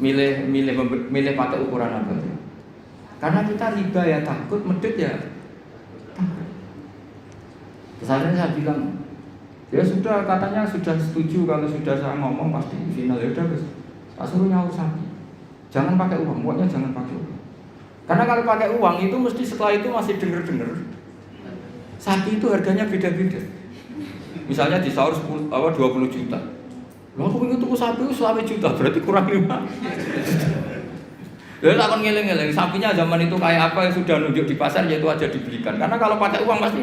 A: Milih pakai ukuran apa tuh? Karena kita riba ya takut, medhit ya takut. Terus akhirnya saya bilang, ya sudah, katanya sudah setuju kalau sudah saya ngomong pasti final. Ya udah guys, tak suruh nyaur sapi. Jangan pakai uang, pokoknya jangan pakai uang. Karena kalau pakai uang itu mesti setelah itu masih denger-denger sapi itu harganya beda-beda. Misalnya di sahur 20 juta. Lah aku ingin tuku sapi selama juta, berarti kurang 5. Lalu akan ngeleng-ngeleng, sapinya zaman itu kayak apa yang sudah nunjuk di pasar, yaitu aja dibelikan. Karena kalau pakai uang pasti.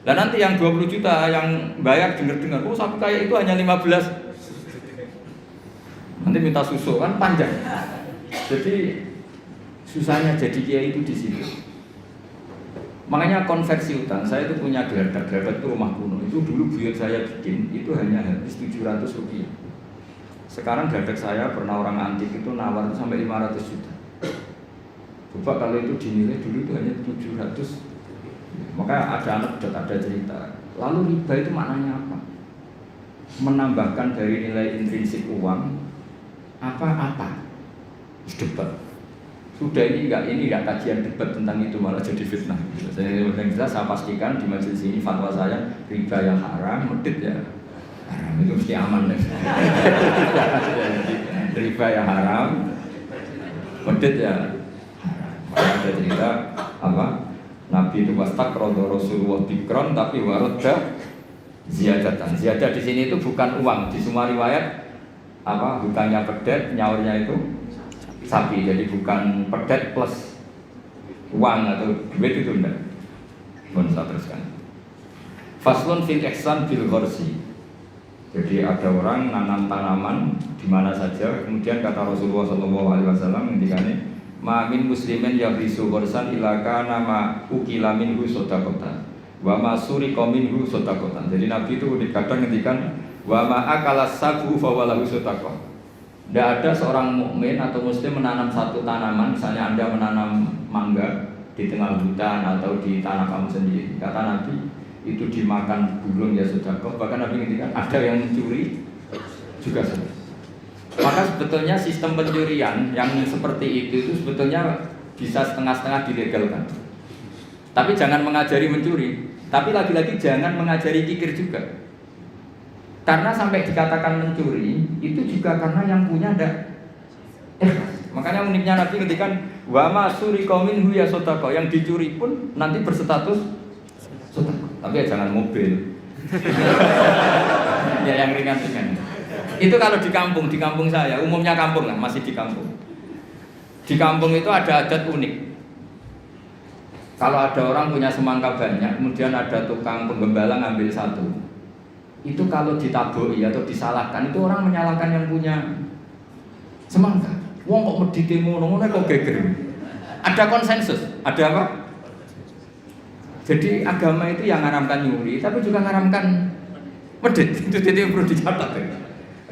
A: Dan nanti yang 20 juta yang bayar dengar-dengar, oh sapi kayak itu hanya 15. Nanti minta susu kan panjang. Jadi susahnya jadi kiai itu di situ. Makanya konversi utang, saya itu punya geladak itu rumah kuno. Itu dulu buyut saya bikin, itu hanya habis 700 rupiah. Sekarang geladak saya pernah orang antik itu nawar itu sampai 500 juta. Coba kalau itu dinilai dulu itu hanya 700. Maka ada anekdot, ada cerita. Lalu riba itu maknanya apa? Menambahkan dari nilai intrinsik uang apa-apa. Debat. Sudah ini enggak kajian debat tentang itu, malah jadi fitnah. Yang jelas saya pastikan di majelis ini fatwa saya riba yang haram, medit ya haram, itu mesti aman deh. Riba yang haram, medit ya haram. Maka ada cerita apa? Nabi itu wastakrodo Rasulullah bikron tapi waroda ziyadatan. Ziyadah di sini itu bukan uang, di semua riwayat apa bukannya pedet, nyaurnya itu sapi. Jadi bukan pedet plus uang atau duit itu enggak. Mohon saya teruskan. Faslun fil ihsan bil ghorsi. Jadi ada orang nanam tanaman di mana saja, kemudian kata Rasulullah SAW ngendikane ma min muslimin yaghrisu ghorsan ila kana ma ukila minhu sadaqatan wa ma suriqa minhu sadaqatan. Jadi Nabi itu kadang ngendikan wa ma akala sabu fa walahu sadaqah. Tidak ada seorang mukmin atau muslim menanam satu tanaman, misalnya Anda menanam mangga di tengah hutan atau di tanah kamu sendiri. Kata Nabi, itu dimakan burung ya sedekah. Bahkan Nabi ngendikan ada yang mencuri juga sedekah. Maka sebetulnya sistem pencurian yang seperti itu sebetulnya bisa setengah-setengah dilegalkan. Tapi jangan mengajari mencuri. Tapi lagi-lagi jangan mengajari kikir juga. Karena sampai dikatakan mencuri itu juga karena yang punya ada makanya uniknya Nabi ngendikan wa ma suriqa minhu ya sedekah, yang dicuri pun nanti berstatus sedekah. Tapi ya jangan mobil. Ya yang ringan-ringan. Itu kalau di kampung saya, umumnya kampung lah, masih di kampung. Di kampung itu ada adat unik. Kalau ada orang punya semangka banyak, kemudian ada tukang penggembala ngambil satu. Itu kalau ditabuhi atau disalahkan, itu orang menyalahkan yang punya semangka. Wong kok medite ngono kok geger. Ada konsensus, ada apa? Jadi agama itu yang ngaramkan nyuri, tapi juga ngaramkan medit. Itu jadi perlu dicatat.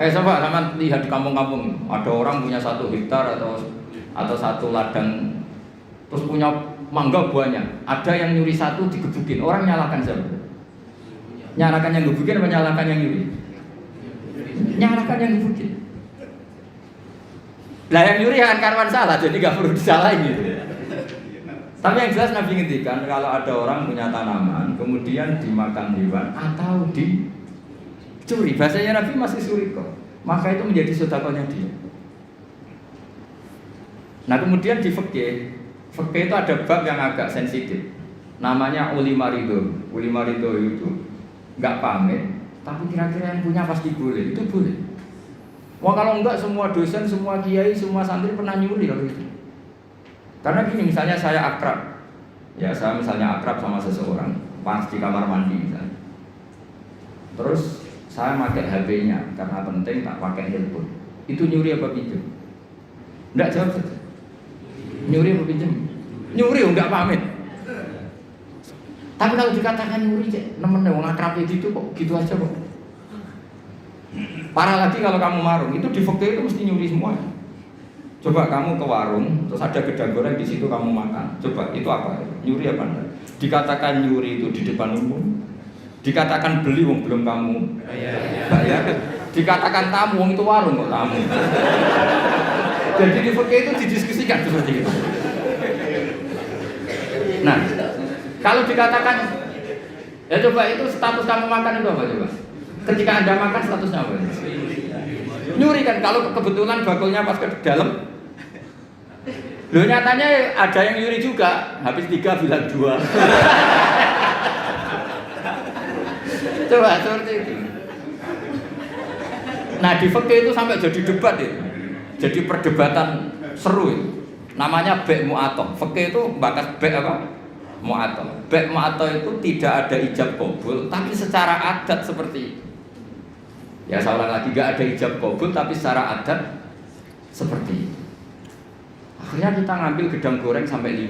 A: Coba sama lihat di kampung-kampung, ada orang punya 1 hektar atau 1 ladang, terus punya mangga banyak. Ada yang nyuri 1 digebukin, orang nyalakan siapa? Nyalakan yang gebukin apa nyalakan yang nyuri? Nyalakan yang gebukin. Lah yang nyuri kan karwan salah, jadi gak perlu disalahin gitu. Tapi yang jelas Nabi ngendikan kalau ada orang punya tanaman kemudian dimakan hewan atau dicuri, bahasanya Nabi masih suriko, maka itu menjadi sedekahnya dia. Nah kemudian di fikih itu ada bab yang agak sensitif, namanya ulima ridho. Ulima ridho itu nggak pamit, tapi kira-kira yang punya pasti boleh, itu boleh. Wah kalau enggak semua dosen, semua kiai, semua santri pernah nyuri kalau itu. Karena gini, misalnya saya akrab, ya saya misalnya akrab sama seseorang, pas di kamar mandi misalnya. Terus saya pakai HP-nya karena penting, tak pakai handphone. Itu nyuri apa pinjam? Enggak, jawab saja. Nyuri apa pinjam? Nyuri, enggak pamit. Tapi kalau dikatakan nyuri, nemen wong akrab itu kok gitu aja kok. Parah lagi kalau kamu marung, itu di fikih itu mesti nyuri semua. Coba kamu ke warung, terus ada gedang goreng di situ kamu makan. Coba itu apa? Nyuri apa enggak? Dikatakan nyuri itu di depan umum. Dikatakan beli wong belum kamu bayar. Dikatakan tamu wong itu warung kok tamu. Jadi di fikih itu didiskusikan seperti itu. Nah, kalau dikatakan Ya coba itu status kamu makan itu apa coba? Ketika Anda makan statusnya apa? Nyuri kan, kalau kebetulan bakulnya pas ke dalam. Loh nyatanya ada yang nyuri juga, habis 3 bilang 2. Coba seperti itu. Nah di fikih itu sampai jadi debat itu. Jadi perdebatan seru itu. Namanya bek mu'atoh. Fikih itu bakas bek apa? Mu'atoh. Bek mu'atoh itu tidak ada ijab qabul, tapi secara adat seperti itu. Ya saya ulang lagi, gak ada ijab qabul tapi secara adat seperti itu. Akhirnya kita ngambil gedang goreng sampai 5.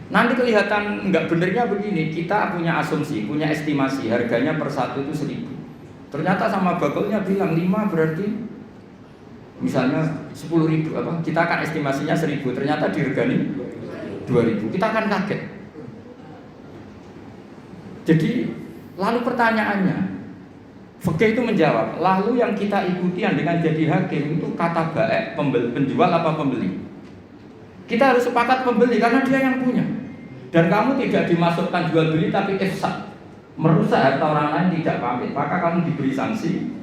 A: Nanti kelihatan nggak benernya begini, kita punya asumsi, punya estimasi harganya per satu itu 1.000. Ternyata sama bakulnya bilang 5 berarti misalnya 10.000 apa? Kita akan estimasinya 1.000, ternyata diregani 2.000. Kita akan kaget. Jadi lalu pertanyaannya, fikih itu menjawab, lalu yang kita ikuti dengan jadi hakim itu kata baik, penjual apa pembeli? Kita harus sepakat pembeli karena dia yang punya. Dan kamu tidak dimasukkan jual beli tapi ifsad, merusak harta orang lain tidak pamit, maka kamu diberi sanksi,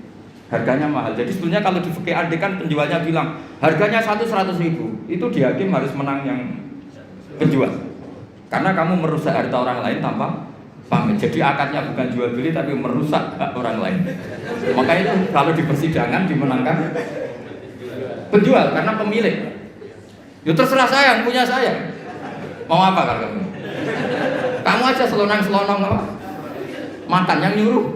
A: harganya mahal. Jadi sebenarnya kalau di fikih ade kan penjualnya bilang harganya 100.000, itu di hakim harus menang yang penjual. Karena kamu merusak harta orang lain tanpa pamit. Jadi akadnya bukan jual beli tapi merusak hak orang lain. Maka itu kalau di persidangan dimenangkan penjual karena pemilik. Ya terserah saya, yang punya saya. Mau apa kalau kamu? Kamu aja selonang-selonong apa? Makan yang nyuruh.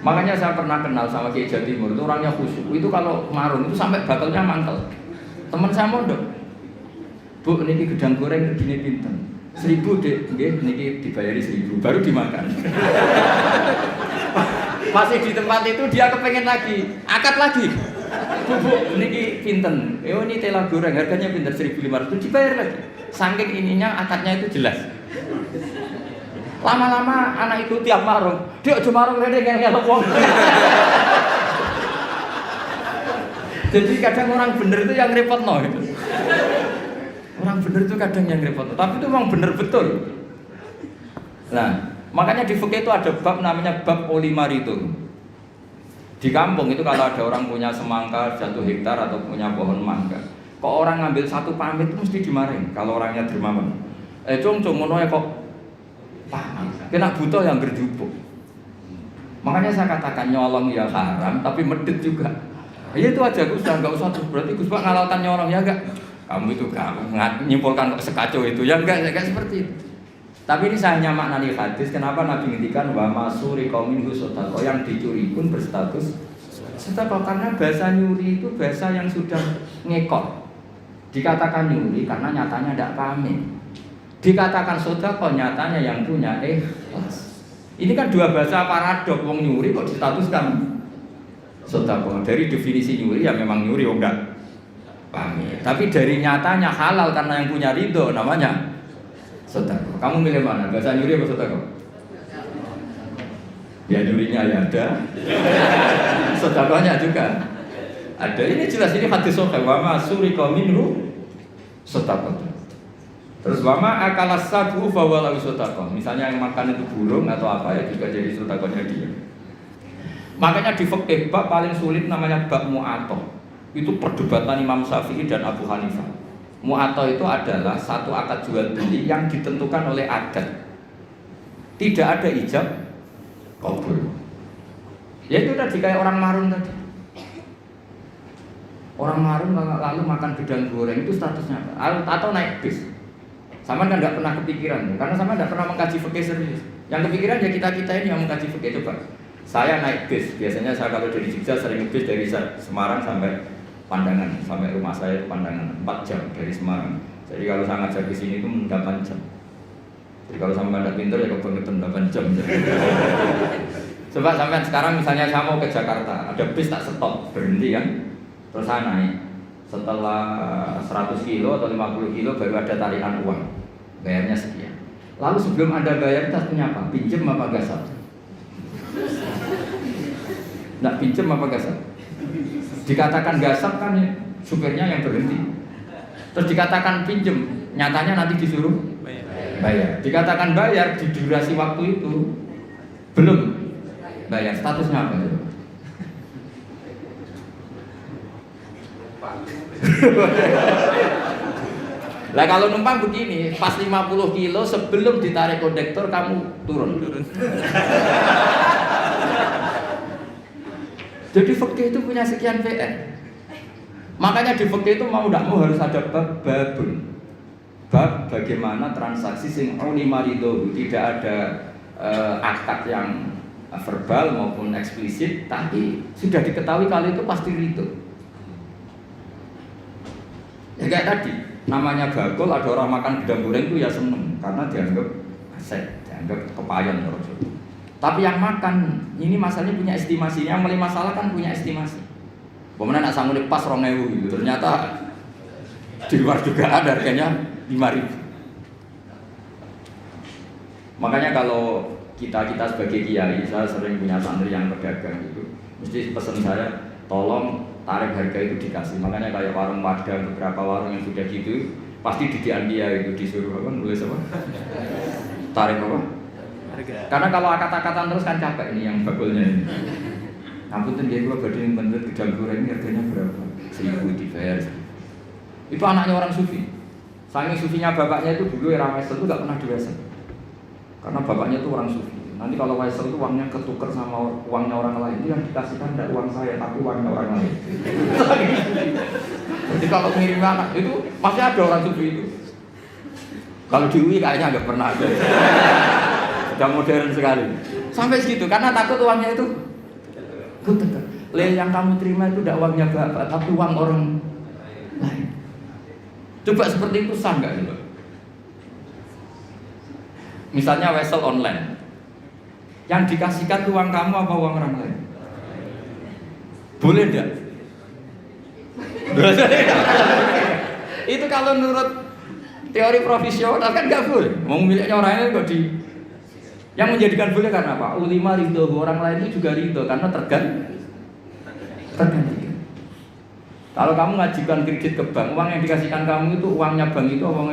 A: Makanya saya pernah kenal sama Kiai Jawa Timur, itu orangnya khusyuk. Itu kalau marun itu sampai bakalnya mantel. Teman saya mondok. Bu, niki gedang goreng begini pinten. 1.000 dek, niki dibayari 1.000, baru dimakan. Masih di tempat itu dia kepengen lagi, akad lagi. Bu, niki pinten. Ini tela goreng, harganya pinten 1.500, dibayar lagi. Saking ininya akadnya itu jelas. Lama-lama anak itu tiap marung, dia cuma marung rene ngel-ngel wong. Jadi kadang orang bener itu yang repot gitu. Orang bener itu kadang yang repot, tapi itu memang bener betul. Nah, makanya di fikih itu ada bab namanya bab olimar itu. Di kampung itu kalau ada orang punya semangka 1 hektar atau punya pohon mangga, kok orang ngambil 1 pamit itu mesti dimarahin kalau orangnya dermawan. Cung ngono ya kok pamit. Kena buta yang berjubuk. Makanya saya katakan nyolong ya haram, tapi medit juga. Ya itu aja Gus, nggak usah terus berarti Gus Pak ngalalkan nyolong ya enggak. Kamu itu nyimpulkan sekacau itu ya enggak seperti itu. Tapi ini saya hanya maknani hadis. Kenapa Nabi ngendikan wa masuri qaumin husataqa, yang dicuri pun berstatus sedekah, karena bahasa nyuri itu bahasa yang sudah ngekor. Dikatakan nyuri karena nyatanya tidak pamit. Dikatakan sedekah nyatanya yang punya ikhlas. Ini kan dua bahasa paradok. Wong nyuri kok distatuskan sedekah. Dari definisi nyuri ya memang nyuri enggak pamit. Tapi dari nyatanya halal karena yang punya ridho namanya sedekah. Kamu milih mana? Bahasa nyuri apa sedekah? Ya nyurinya ya ada. Sedekahnya juga ada. Ini jelas, ini hadis sahih. Wa ma suriqa minhu sedekah. Terus wa ma akalas sabu fa walau sedekah. Misalnya yang makan itu burung atau apa ya juga jadi sedekahnya dia. Makanya di fikih bab paling sulit namanya bab mu'atoh. Itu perdebatan Imam Syafi'i dan Abu Hanifah. Mu'atoh itu adalah satu akad jual beli yang ditentukan oleh adat. Tidak ada ijab qabul. Ya itu tadi kayak orang marun tadi. Orang marun lalu makan gedang goreng itu statusnya apa? Atau naik bis. Sama kan nggak pernah kepikiran, karena sama nggak pernah mengkaji fikih serius. Yang kepikiran ya kita ini yang mengkaji fikih. Coba saya naik bis, biasanya saya kalau dari Jogja sering bis dari Semarang sampai Pandangan, sampai rumah saya itu Pandangan 4 jam dari Semarang. Jadi kalau saya ngajar ke sini itu 8 jam. Jadi kalau sampai tidak pintar ya kebangetan 8 jam. Coba sampai sekarang misalnya saya mau ke Jakarta, ada bis tak stop, berhenti kan, terus saya naik. Setelah 100 kilo atau 50 kilo baru ada tarikan uang, bayarnya sekian. Lalu sebelum Anda bayar tas punya apa? Pinjem apa gasap? Nggak pinjem apa gasap? Dikatakan gasap kan ya, supirnya yang berhenti. Terus dikatakan pinjem, nyatanya nanti disuruh bayar. Dikatakan bayar di durasi waktu itu belum bayar. Statusnya apa itu? Lah kalau numpang begini, pas 50 kilo sebelum ditarik kondektor kamu turun. Jadi fikih itu punya sekian PR. Makanya di fikih itu mau tidak mau harus ada babun. Bab bagaimana transaksi sing ulima ridho, tidak ada akad yang verbal maupun eksplisit, tapi sudah diketahui kali itu pasti ridho. Ya kayak tadi, namanya bakul, ada orang makan gedang goreng itu ya seneng karena dianggap aset, dianggap kepayan. Tapi yang makan ini masalahnya punya estimasi, yang mulai masalah kan punya estimasi. Kemudian nak sanggup pas 2.000 gitu, ternyata di luar dugaan harganya 5.000. Makanya kalau kita sebagai kiai, saya sering punya santri yang pedagang gitu, mesti pesan saya, tolong tarif harga itu dikasih. Makanya kayak warung Padang, beberapa warung yang sudah gitu, pasti didian dia itu disuruh apa, nulis apa? Tarif apa? Harga. Karena kalau akad-akatan terus kan capek ini yang bakulnya ini. Ampun dia gua badhe bener gedang goreng ini harganya berapa? 1.000 dibayar. Itu anaknya orang sufi. Saking sufinya bapaknya itu dulu era Wesel itu gak pernah diwasel. Karena bapaknya itu orang sufi. Nanti kalau Wesel itu uangnya ketukar sama uangnya orang lain, itu yang dikasihkan tidak uang saya tapi uangnya orang lain. Jadi kalau ngirim anak itu pasti ada orang sufi itu. Kalau di UI kayaknya nggak pernah ada. Sudah modern sekali. Sampai segitu karena takut uangnya itu ketukar. Yang kamu terima itu tidak uangnya bapak tapi uang orang lain. Coba seperti itu sah nggak itu? Misalnya Wesel online, yang dikasihkan uang kamu apa uang orang lain? Boleh enggak? Itu kalau menurut teori profesional kan nggak boleh. Mau miliknya orang lain kok di. Yang menjadikan boleh karena apa? Ulima ridho, orang lain itu juga ridho karena tergantikan. Kalau kamu ngajukan kredit ke bank, uang yang dikasihkan kamu itu uangnya bank itu uang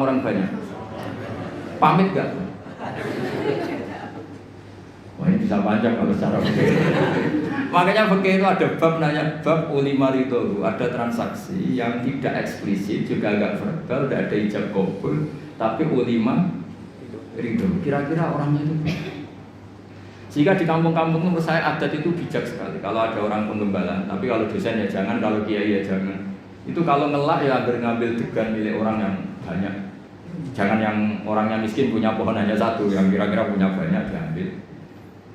A: orang banyak. Pamit gak? Wah ini bisa panjang kalau secara fikih. Makanya fikih itu ada bab nanya bab ulima ridho, ada transaksi yang tidak eksplisit juga agak verbal, tidak ada ijab kabul, tapi ulima ridho. Kira-kira orangnya itu. Sehingga di kampung-kampung menurut saya adat itu bijak sekali. Kalau ada orang penggembala, tapi kalau dosen ya jangan, kalau kiai ya jangan. Itu kalau ngelak ya ngambil degan milik orang yang banyak. Jangan yang orangnya miskin punya pohon hanya satu, yang kira-kira punya banyak diambil.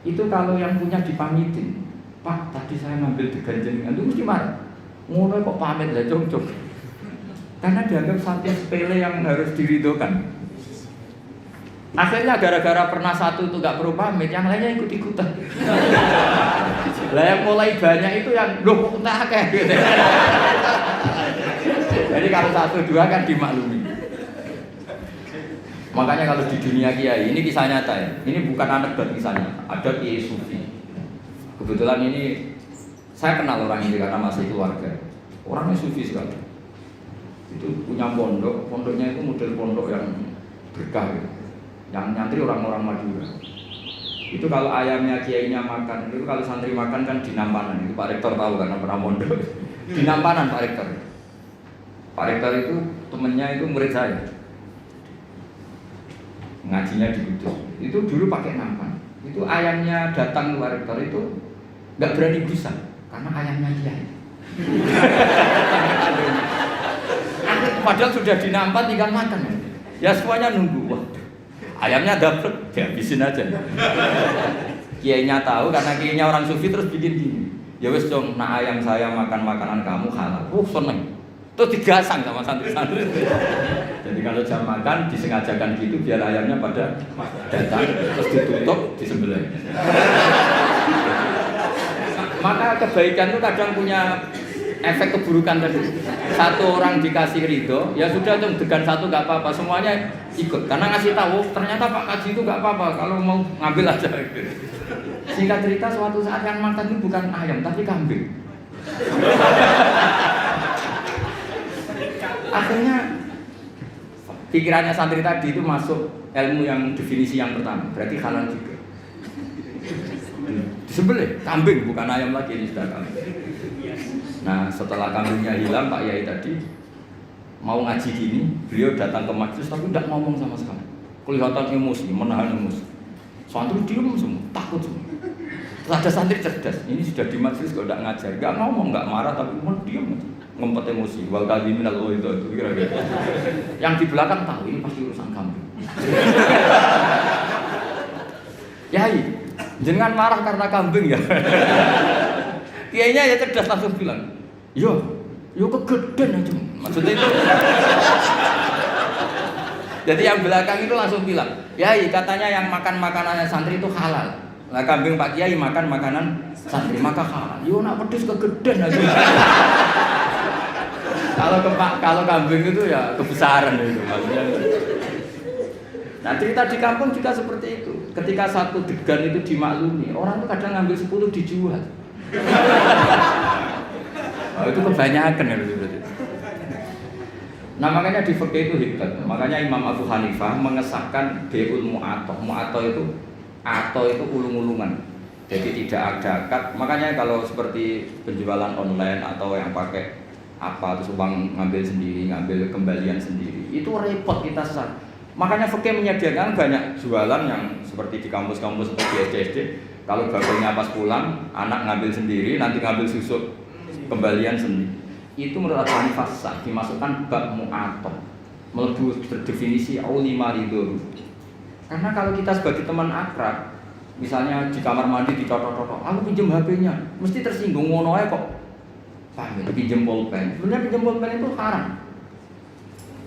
A: Itu kalau yang punya dipamitin, Pak tadi saya ngambil degan jenengan, itu mesti marah. Ngono kok pamit lah cocok. Karena dianggap satu sepele yang harus diridhokan. Akhirnya gara-gara pernah satu itu gak perlu pamit, yang lainnya ikut-ikutan. Lah yang mulai banyak itu yang loh kok tak akeh gitu. Jadi kalau 1-2 kan dimaklumi. Makanya kalau di dunia kiai, ini kisah nyata ya. Ini bukan anekdot kisahnya. Ada kiai sufi. Kebetulan ini saya kenal orang ini karena masih keluarga. Orangnya sufi sekali. Itu punya pondok, pondoknya itu model pondok yang berkah gitu. Yang nyantri orang-orang Madura. Itu kalau ayamnya kiainya makan, itu kalau santri makan kan di Nampanan. Itu Pak Rektor tahu karena pernah mondok. Di Nampanan Pak Rektor. Pak Rektor itu temennya itu murid saya. Ngajinya di Kudus. Itu dulu pakai nampan. Itu ayamnya datang Pak Rektor itu nggak berani busa karena ayamnya kiai. Padahal sudah dinampan tinggal makan. Ya semuanya nunggu. Wah, ayamnya dapet, dihabisin aja. Kiainya tahu karena kiainya orang sufi terus bikin gini. Ya wes dong, nak ayam saya makan makanan kamu halal. Seneng. Terus digasang sama santri-santri. Jadi kalau jam makan disengajakan gitu biar ayamnya pada datang terus ditutup disembelih. Maka kebaikan itu kadang punya efek keburukan tadi. Satu orang dikasih ridho, ya sudah tuh degan satu nggak apa-apa, semuanya ikut. Karena ngasih tahu ternyata Pak Kaji itu nggak apa-apa, kalau mau ngambil aja. Singkat cerita suatu saat yang makan itu bukan ayam tapi kambing. Akhirnya pikirannya santri tadi itu masuk ilmu yang definisi yang pertama, berarti halal juga. Disembelih kambing bukan ayam lagi, ini sudah kambing. Nah setelah kambingnya hilang Pak Yai tadi mau ngaji gini, beliau datang ke majelis tapi tidak ngomong sama sekali. Kelihatan emosi, menahan emosi. Santri diem semua, takut semua. Terus ada santri cerdas, ini sudah di majelis kok tidak ngajar, nggak ngomong, nggak marah tapi cuma diem, ngempet emosi. Wal kadhimin al itu kira-kira. Yang di belakang tahu ini pasti urusan kambing. Yai, jangan marah karena kambing ya. Kiainya ya cerdas langsung bilang, yo kegedean aja. Maksudnya itu. Jadi yang belakang itu langsung bilang, Yai katanya yang makan makanannya santri itu halal. Nah kambing Pak Kiai makan makanan santri maka halal. Yo nak pedes kegedean aja. Kalau kambing itu ya kebesaran itu maksudnya. Nah cerita di kampung juga seperti itu. Ketika satu degan itu dimaklumi, orang itu kadang ngambil 10 dijual. Oh, itu kebanyakan ya berarti. Nah makanya di fikih itu hebat. Makanya Imam Abu Hanifah mengesahkan beul mu'atoh. Mu'atoh itu ulung-ulungan. Jadi tidak ada akad. Makanya kalau seperti penjualan online atau yang pakai apa terus uang ngambil sendiri, ngambil kembalian sendiri, itu repot kita sesat. Makanya fikih menyediakan banyak jualan yang seperti di kampus-kampus seperti SD. Kalau bapaknya pas pulang, anak ngambil sendiri, nanti ngambil susu kembalian sendiri. Itu menurut Abu Hanifah sah, dimasukkan bab mu'atoh, melebu berdefinisi aulima ridho. Karena kalau kita sebagai teman akrab, misalnya di kamar mandi ditotok-totok, aku pinjam HP-nya, mesti tersinggung ngono ae kok. Paham ya? Pinjam pulpen. Sebenarnya pinjam pulpen itu haram.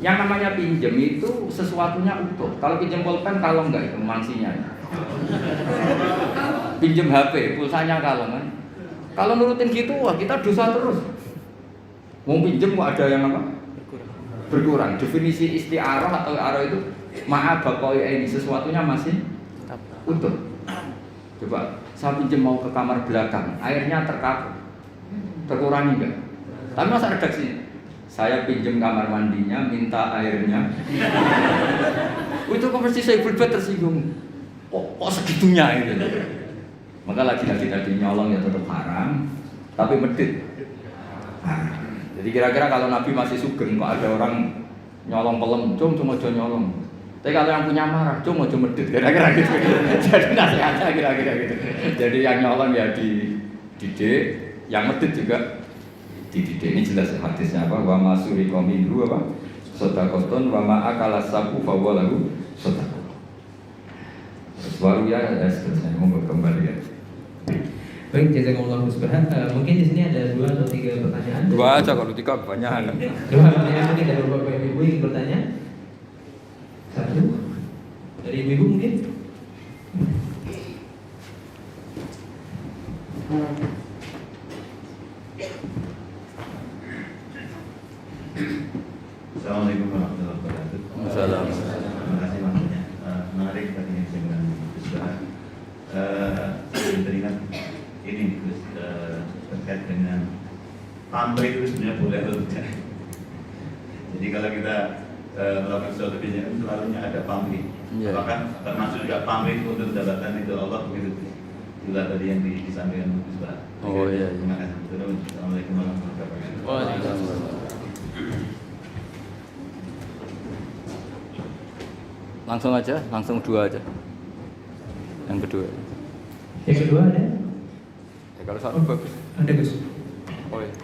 A: Yang namanya pinjam itu sesuatunya utuh. Kalau pinjam pulpen kalau enggak itu mansinya. Pinjam HP, pulsanya kalau kan. Kalau nurutin gitu, wah kita dosa terus. Mau pinjem kok ada yang apa? Berkurang. Definisi isti'arah atau arah itu maaf bakoi ini sesuatunya masih utuh. Coba saya pinjem mau ke kamar belakang, airnya terkapur, terkurangi enggak? Tapi masa redaksi saya pinjem kamar mandinya, minta airnya. Itu kok mesti saya berbuat tersinggung. Kok segitunya itu? Maka lagi-lagi tadi nyolong ya tetap haram, tapi medit. Jadi kira-kira kalau Nabi masih sugeng, kok ada orang nyolong pelem, cuma aja nyolong. Tapi kalau yang punya marah, cuma aja medit, kira-kira gitu. Jadi nasihatnya kira-kira gitu. Jadi yang nyolong ya dididik, yang medit juga dididik. Ini jelas hadisnya apa? Wa masuri qaminhu apa? Sodakotun wa ma'akala sabu fawalahu sodakot. Terus baru ya seterusnya mau kembali ya.
B: Baik, jazakumullah khairan. Mungkin di sini ada 2 atau 3 pertanyaan.
A: 2 aja kalau 3 banyak.
B: 2 pertanyaan mungkin dari Bapak Ibu yang bertanya. 1 dari Ibu mungkin.
C: Assalamualaikum warahmatullahi wabarakatuh.
A: Assalamualaikum.
C: Terima kasih makanya menarik tadi yang saya bilang Gus. Saya teringat ini Gus terkait dengan pamrih itu sebenarnya boleh atau tidak. Jadi kalau kita melakukan sesuatu biasanya selalunya ada pamrih.
A: Yeah.
C: Apakah termasuk juga pamrih untuk mendapatkan itu Allah begitu? Itulah tadi yang disampaikan Gus.
A: Oh iya.
C: Terima kasih. Assalamualaikum warahmatullahi wabarakatuh.
A: Waalaikumsalam. Langsung aja, langsung 2 aja. Yang kedua.
B: Yang kedua ada?
A: Ya, kalau 1 bagus.
B: Ada Gus.
A: Oh iya.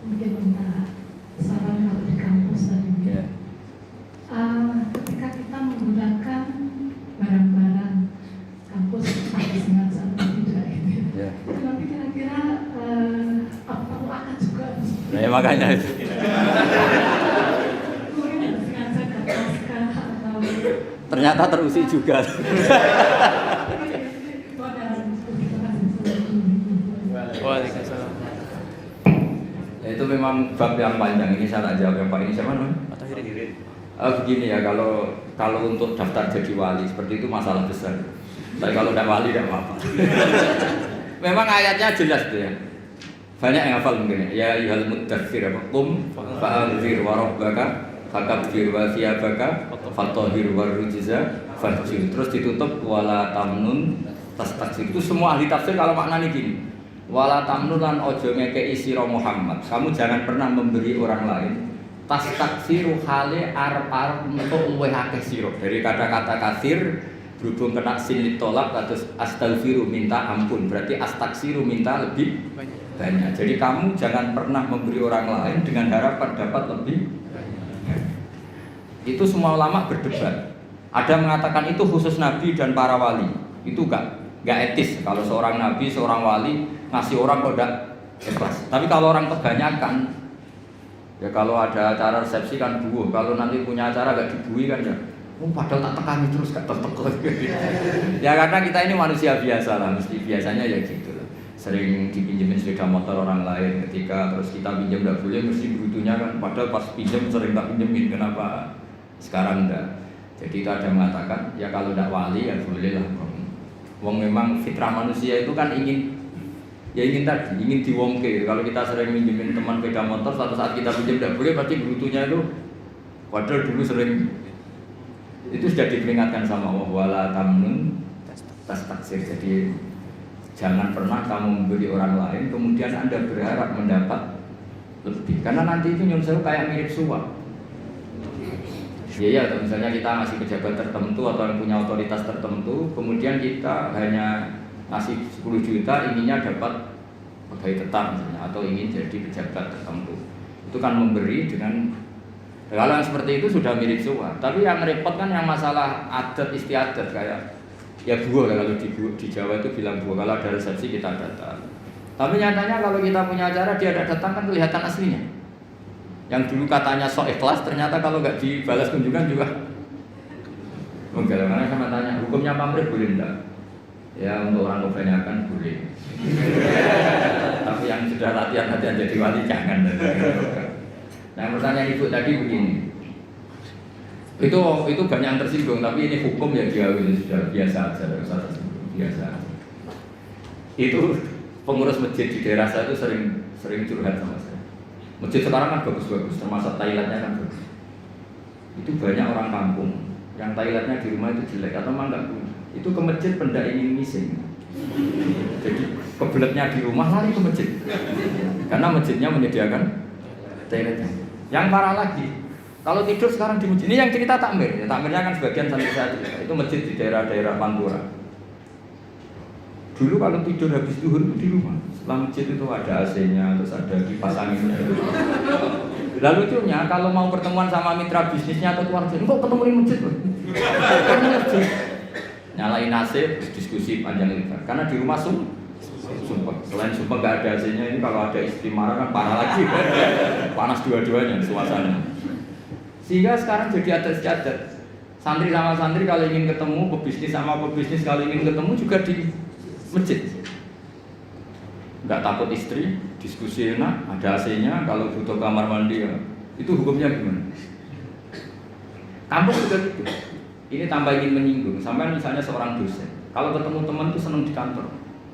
D: Mungkin minta saran kalau di kampus tadi.
A: Yeah.
D: Ketika kita menggunakan barang-barang kampus atas sengaja atau tidak itu,
A: Yeah.
D: tapi kira-kira apa perlu akad juga?
A: Nah, ya makanya itu.
D: Mungkin sengaja nggak pasca atau
A: Ternyata terusik juga.
B: Waalaikumsalam.
A: Ya, itu memang bab yang panjang. Ini saya tak jawab yang Pak ini siapa namanya?
C: Atau hirit.
A: Begini ya, kalau untuk daftar jadi wali seperti itu masalah besar. Tapi kalau tidak wali tidak apa-apa. Memang ayatnya jelas tuh ya. Banyak yang hafal mungkin ya. Ya ayyuhal muddatsir qum fa'anzir wa rabbaka fakabbir wa thiyabaka fatahhir wa rujza fahjur. Terus ditutup wala tamnun tastakbir. Itu semua ahli tafsir kalau maknanya gini. Wala tamnun lan ojo ngekeki sira Muhammad. Kamu jangan pernah memberi orang lain tastakbiru hale arep-arep untuk luwih akeh sira. Dari kata-kata kafir berhubung kena sin ditolak terus astaghfiru minta ampun, berarti astaghfiru minta lebih banyak. Jadi kamu jangan pernah memberi orang lain dengan harapan dapat lebih banyak. Itu semua ulama berdebat. Ada mengatakan itu khusus nabi dan para wali. Itu enggak etis kalau seorang nabi, seorang wali ngasih orang kok enggak ikhlas. Tapi kalau orang kebanyakan ya kalau ada acara resepsi kan buuh, kalau nanti punya acara enggak dibuih kan ya padahal tak tekani terus gak tertekuk. Ya karena kita ini manusia biasa lah, mesti biasanya ya gitu loh. Sering dipinjemin sepeda motor orang lain, ketika terus kita pinjam gak boleh, mesti butuhnya kan, padahal pas pinjam sering tak pinjemin, kenapa sekarang enggak. Jadi itu ada yang mengatakan, ya kalau enggak wali ya boleh lah. Wong memang fitrah manusia itu kan ingin tadi, ingin diwongke. Kalau kita sering pinjemin teman sepeda motor, suatu saat kita pinjam enggak boleh, pasti butuhnya itu padahal dulu sering. Itu sudah diperingatkan sama Allah wala tamnun tastaksir. Jadi jangan pernah kamu memberi orang lain kemudian Anda berharap mendapat lebih, karena nanti itu nyun sewu kayak mirip suap. Ya, misalnya kita ngasih pejabat tertentu atau yang punya otoritas tertentu, kemudian kita hanya ngasih 10 juta inginnya dapat pegawai tetap misalnya, atau ingin jadi pejabat tertentu. Itu kan memberi dengan. Kalau yang seperti itu sudah mirip suap. Tapi yang repot kan yang masalah adat istiadat kayak ya buah, kalau di Jawa itu bilang buah. Kalau ada resepsi kita datang. Tapi nyatanya kalau kita punya acara dia ada datang kan kelihatan aslinya. Yang dulu katanya sok ikhlas ternyata kalau nggak dibalas kunjungan juga enggak. Karena sama tanya hukumnya pamrih boleh enggak? Ya untuk orang kebanyakan boleh. Tapi yang sudah latihan jadi wali jangan. Nah pertanyaan ibu tadi begini, itu banyak yang tersinggung, tapi ini hukum ya dia sudah biasa saja, biasa. Itu pengurus masjid di daerah saya itu sering curhat sama saya. Masjid sekarang kan bagus-bagus, termasuk toiletnya kan bagus. Itu banyak orang kampung yang toiletnya di rumah itu jelek atau memang nggak punya. Itu ke masjid benda ingin missing. Jadi kebeletnya di rumah lari ke masjid, karena masjidnya menyediakan toiletnya. Yang parah lagi, kalau tidur sekarang di masjid, ini yang cerita takmir, ya, takmirnya kan sebagian santri saya cerita, itu masjid di daerah-daerah Pantura. Dulu kalau tidur habis zuhur itu di rumah, setelah masjid itu ada AC-nya, terus ada kipas anginnya. Lalu lucunya kalau mau pertemuan sama mitra bisnisnya atau keluarga, kok ketemu di masjid? Nyalain AC, diskusi panjang lebar, karena di rumah sumpah. Selain sumpah nggak ada AC-nya, ini kalau ada istri marah kan parah lagi. Panas dua-duanya suasana. Sehingga sekarang jadi adat istiadat. Santri sama santri kalau ingin ketemu, pebisnis sama pebisnis kalau ingin ketemu juga di masjid. Nggak takut istri, diskusi enak, ada AC-nya, kalau butuh kamar mandi ya. Itu hukumnya gimana? Kampus juga gitu. Ini tambah ingin menyinggung. Sampai misalnya seorang dosen, kalau ketemu teman itu senang di kantor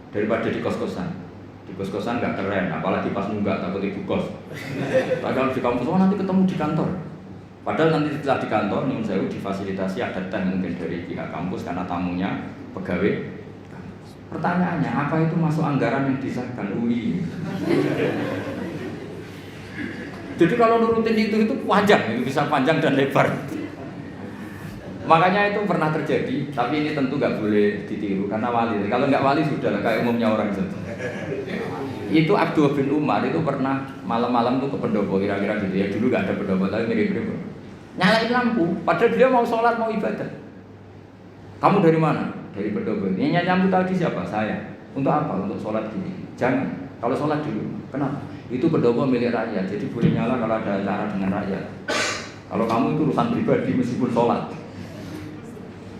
A: daripada di kos-kosan. Di kos-kosan nggak keren, apalagi pas nunggak takut ibu kos. Tapi kalau di kampus, nanti ketemu di kantor. Padahal nanti setelah di kantor, nih saya difasilitasi ada teh mungkin dari pihak kampus karena tamunya pegawai. Pertanyaannya, apa itu masuk anggaran yang disahkan UI? Jadi kalau nurutin itu panjang, itu bisa panjang dan lebar. Makanya itu pernah terjadi, tapi ini tentu nggak boleh ditiru karena wali. Kalau nggak wali sudah lah, kayak umumnya orang saja. Itu Abdul bin Umar itu pernah malam-malam tuh ke pendopo kira-kira gitu ya. Dulu nggak ada pendopo tapi mirip-mirip. Nyalain lampu, padahal dia mau sholat mau ibadah. Kamu dari mana? Dari pendopo. Ini lampu tadi siapa? Saya. Untuk apa? Untuk sholat gini. Jangan. Kalau sholat dulu. Kenapa? Itu pendopo milik rakyat. Jadi boleh nyala kalau ada acara dengan rakyat. Kalau kamu itu urusan pribadi meskipun sholat.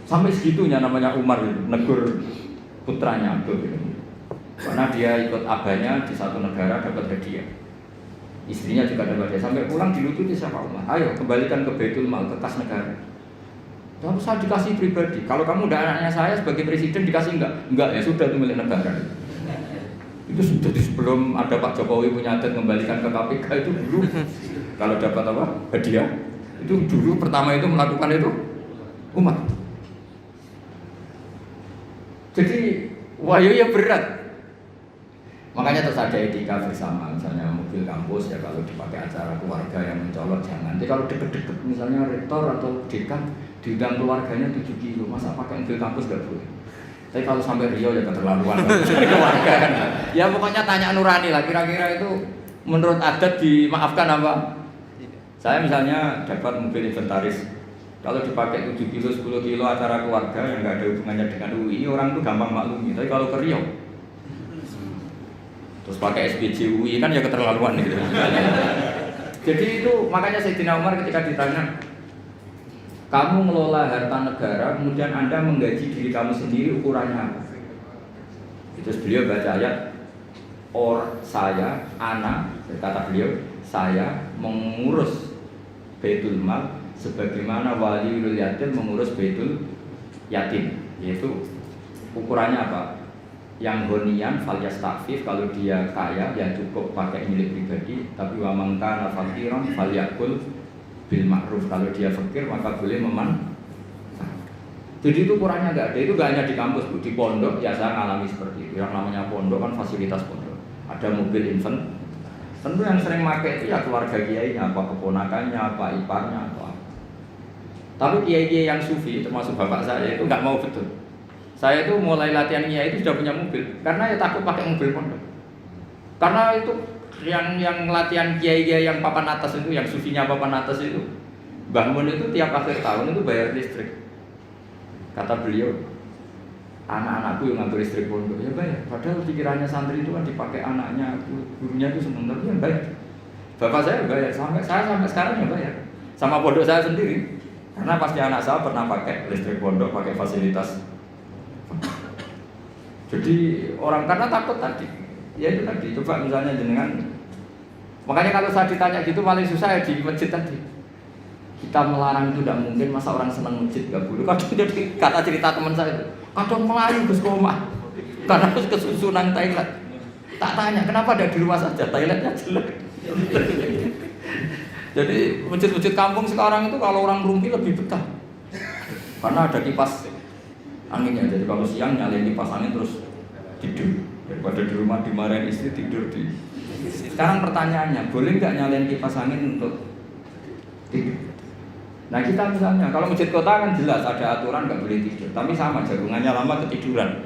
A: Sampai segitunya namanya Umar negur putranya Abdul. Karena dia ikut abahnya di satu negara dapat hadiah. Istrinya juga dapat hadiah. Sampai pulang dilucuti siapa Umar. Ayo kembalikan ke Baitul Mal, ke kas negara. Lalu saya dikasih pribadi. Kalau kamu udah anaknya saya sebagai presiden dikasih enggak? Enggak ya sudah itu milik negara. Itu sudah sebelum ada Pak Jokowi punya adat kembalikan ke KPK itu dulu. Kalau dapat apa? Hadiah. Itu dulu pertama itu melakukan itu Umar. Jadi wahyu ya berat. Makanya terus ada etika bersama, misalnya mobil kampus ya kalau dipakai acara keluarga yang mencolok jangan. Jadi kalau deket-deket misalnya rektor atau dekan diundang keluarganya 7 kilo, masa pakai mobil kampus nggak boleh. Tapi kalau sampai Rio ya keterlaluan keluarga kan. Ya pokoknya tanya nurani lah, kira-kira itu menurut adat dimaafkan apa? Saya misalnya dapat mobil inventaris, kalau dipakai 7 kilo, 10 kilo acara keluarga yang nggak ada hubungannya dengan UI, orang itu gampang maklumi. Tapi kalau ke Rio terus pakai SPJ UI kan ya keterlaluan gitu. Jadi itu makanya Sayyidina Umar ketika ditanya, kamu ngelola harta negara, kemudian Anda menggaji diri kamu sendiri, ukurannya apa? Terus beliau baca ayat, saya, kata beliau, saya mengurus Baitul Mal sebagaimana waliul yatim mengurus Baitul Yatim. Yaitu ukurannya apa? Yang honian fal yastafif, kalau dia kaya ya cukup pakai milik pribadi, tapi wa man kana faqiran fal yakul bil ma'ruf, kalau dia fakir maka boleh Jadi itu ukurannya enggak ada, itu enggak hanya di kampus Bu, di pondok ya saya ngalami seperti itu. Yang namanya pondok kan fasilitas pondok. Ada mobil infant. Tentu yang sering pakai itu ya keluarga kiainya, apa keponakannya, apa iparnya, apa. Tapi kiai-kiai yang sufi termasuk bapak saya itu enggak mau betul. Saya itu mulai latihan kiai itu sudah punya mobil, karena ya takut pakai mobil pondok. Karena itu yang latihan kiai-kiai yang papan atas itu, yang sufinya papan atas itu, bangun itu tiap akhir tahun itu bayar listrik. Kata beliau, anak-anakku yang ngambil listrik pondok ya bayar. Padahal pikirannya santri itu kan dipakai anaknya, gurunya itu seneng, tapi yang bayar. Bapak saya bayar, sampai sekarang ya bayar. Sama pondok saya sendiri, karena pasti anak saya pernah pakai listrik pondok, pakai fasilitas. Jadi orang karena takut tadi, ya itu tadi. Coba misalnya jenengan, makanya kalau saya ditanya gitu paling susah ya di masjid tadi. Kita melarang itu tidak mungkin, masa orang senang masjid nggak boleh. Kadang jadi kata cerita teman saya itu, kadang melayu Gus Koma, karena harus kesusunan Thailand. Tak tanya kenapa ada di rumah saja, Thailandnya jelek. Jadi masjid-masjid kampung sekarang itu kalau orang rumpi lebih betah, karena ada kipas anginnya. Jadi kalau siang nyalain kipas angin terus tidur, daripada di rumah dimarahin istri tidur di. Sekarang pertanyaannya, boleh nggak nyalain kipas angin untuk tidur? Nah kita misalnya, kalau masjid kota kan jelas ada aturan nggak boleh tidur, tapi sama jagungannya lama ketiduran.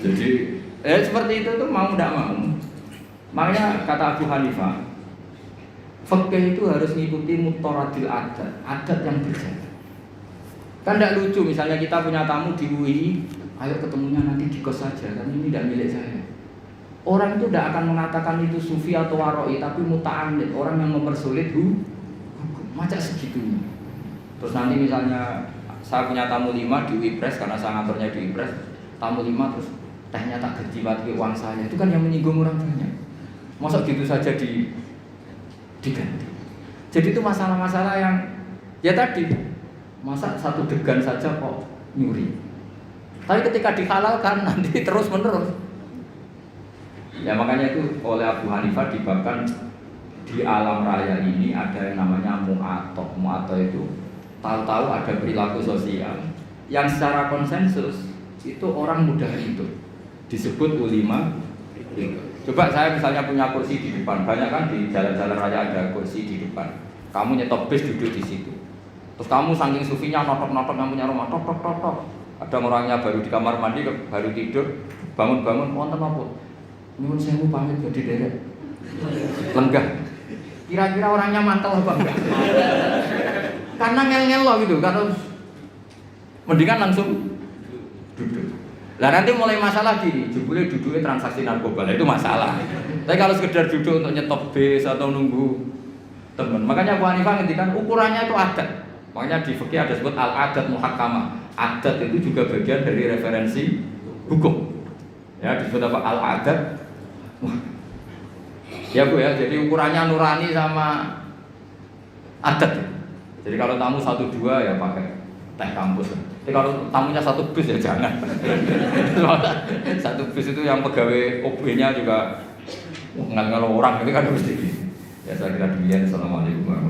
A: Jadi seperti itu tuh mau tidak mau. Makanya kata Abu Hanifah, fikih itu harus mengikuti mutoradil adat yang berjalan. Kan tidak lucu misalnya kita punya tamu di UI, ayo ketemunya nanti di kos saja, kan ini tidak milik saya. Orang itu tidak akan mengatakan itu sufi atau waroi, tapi muta'amid, orang yang mempersulit macam segitunya. Terus nanti misalnya saya punya tamu 5 di WIPRES, karena saya ngaturnya di WIPRES, tamu 5 terus tehnya tak gaji pakai uang saya, itu kan yang menyinggung orang banyak. Masa gitu saja diganti. Jadi itu masalah-masalah yang ya tadi, masa satu degan saja kok nyuri. Tapi ketika dihalalkan nanti terus menerus. Ya makanya itu oleh Abu Hanifah dibabkan di alam raya ini ada yang namanya mu'atok. Mu'atok itu tahu-tahu ada perilaku sosial yang secara konsensus itu orang mudah hidup, disebut ulima. Coba saya misalnya punya kursi di depan, banyak kan di jalan-jalan raya ada kursi di depan. Kamu nyetop bis duduk di situ. Terus kamu saking sufinya notok-notok yang punya rumah, tok. Ada orangnya baru di kamar mandi, baru tidur, bangun-bangun, wonten apa? Nyuwun sewu pamit jadi derek. Lenggah. Kira-kira orangnya mantel apa enggak? Karena ngel-ngel loh gitu, karena mendingan langsung duduk. Lah nanti mulai masalah gini, jebule duduknya transaksi narkoba, itu masalah. Tapi kalau sekedar duduk untuk nyetop bis atau nunggu teman, makanya Abu Hanifah ngendikan ukurannya itu adat. Makanya di fikih ada sebut al-adat muhakkamah. Adat itu juga bagian dari referensi hukum. Ya disebut apa? Al-adat. Ya Bu ya, jadi ukurannya nurani sama adat. Jadi kalau tamu 1-2 ya pakai teh kampus. Tapi kalau tamunya 1 bus ya jangan. Satu bus itu yang pegawai OB-nya juga ngal-ngal orang itu kan mesti. Ya saya kira demikian. Assalamualaikum warahmatullahi wabarakatuh.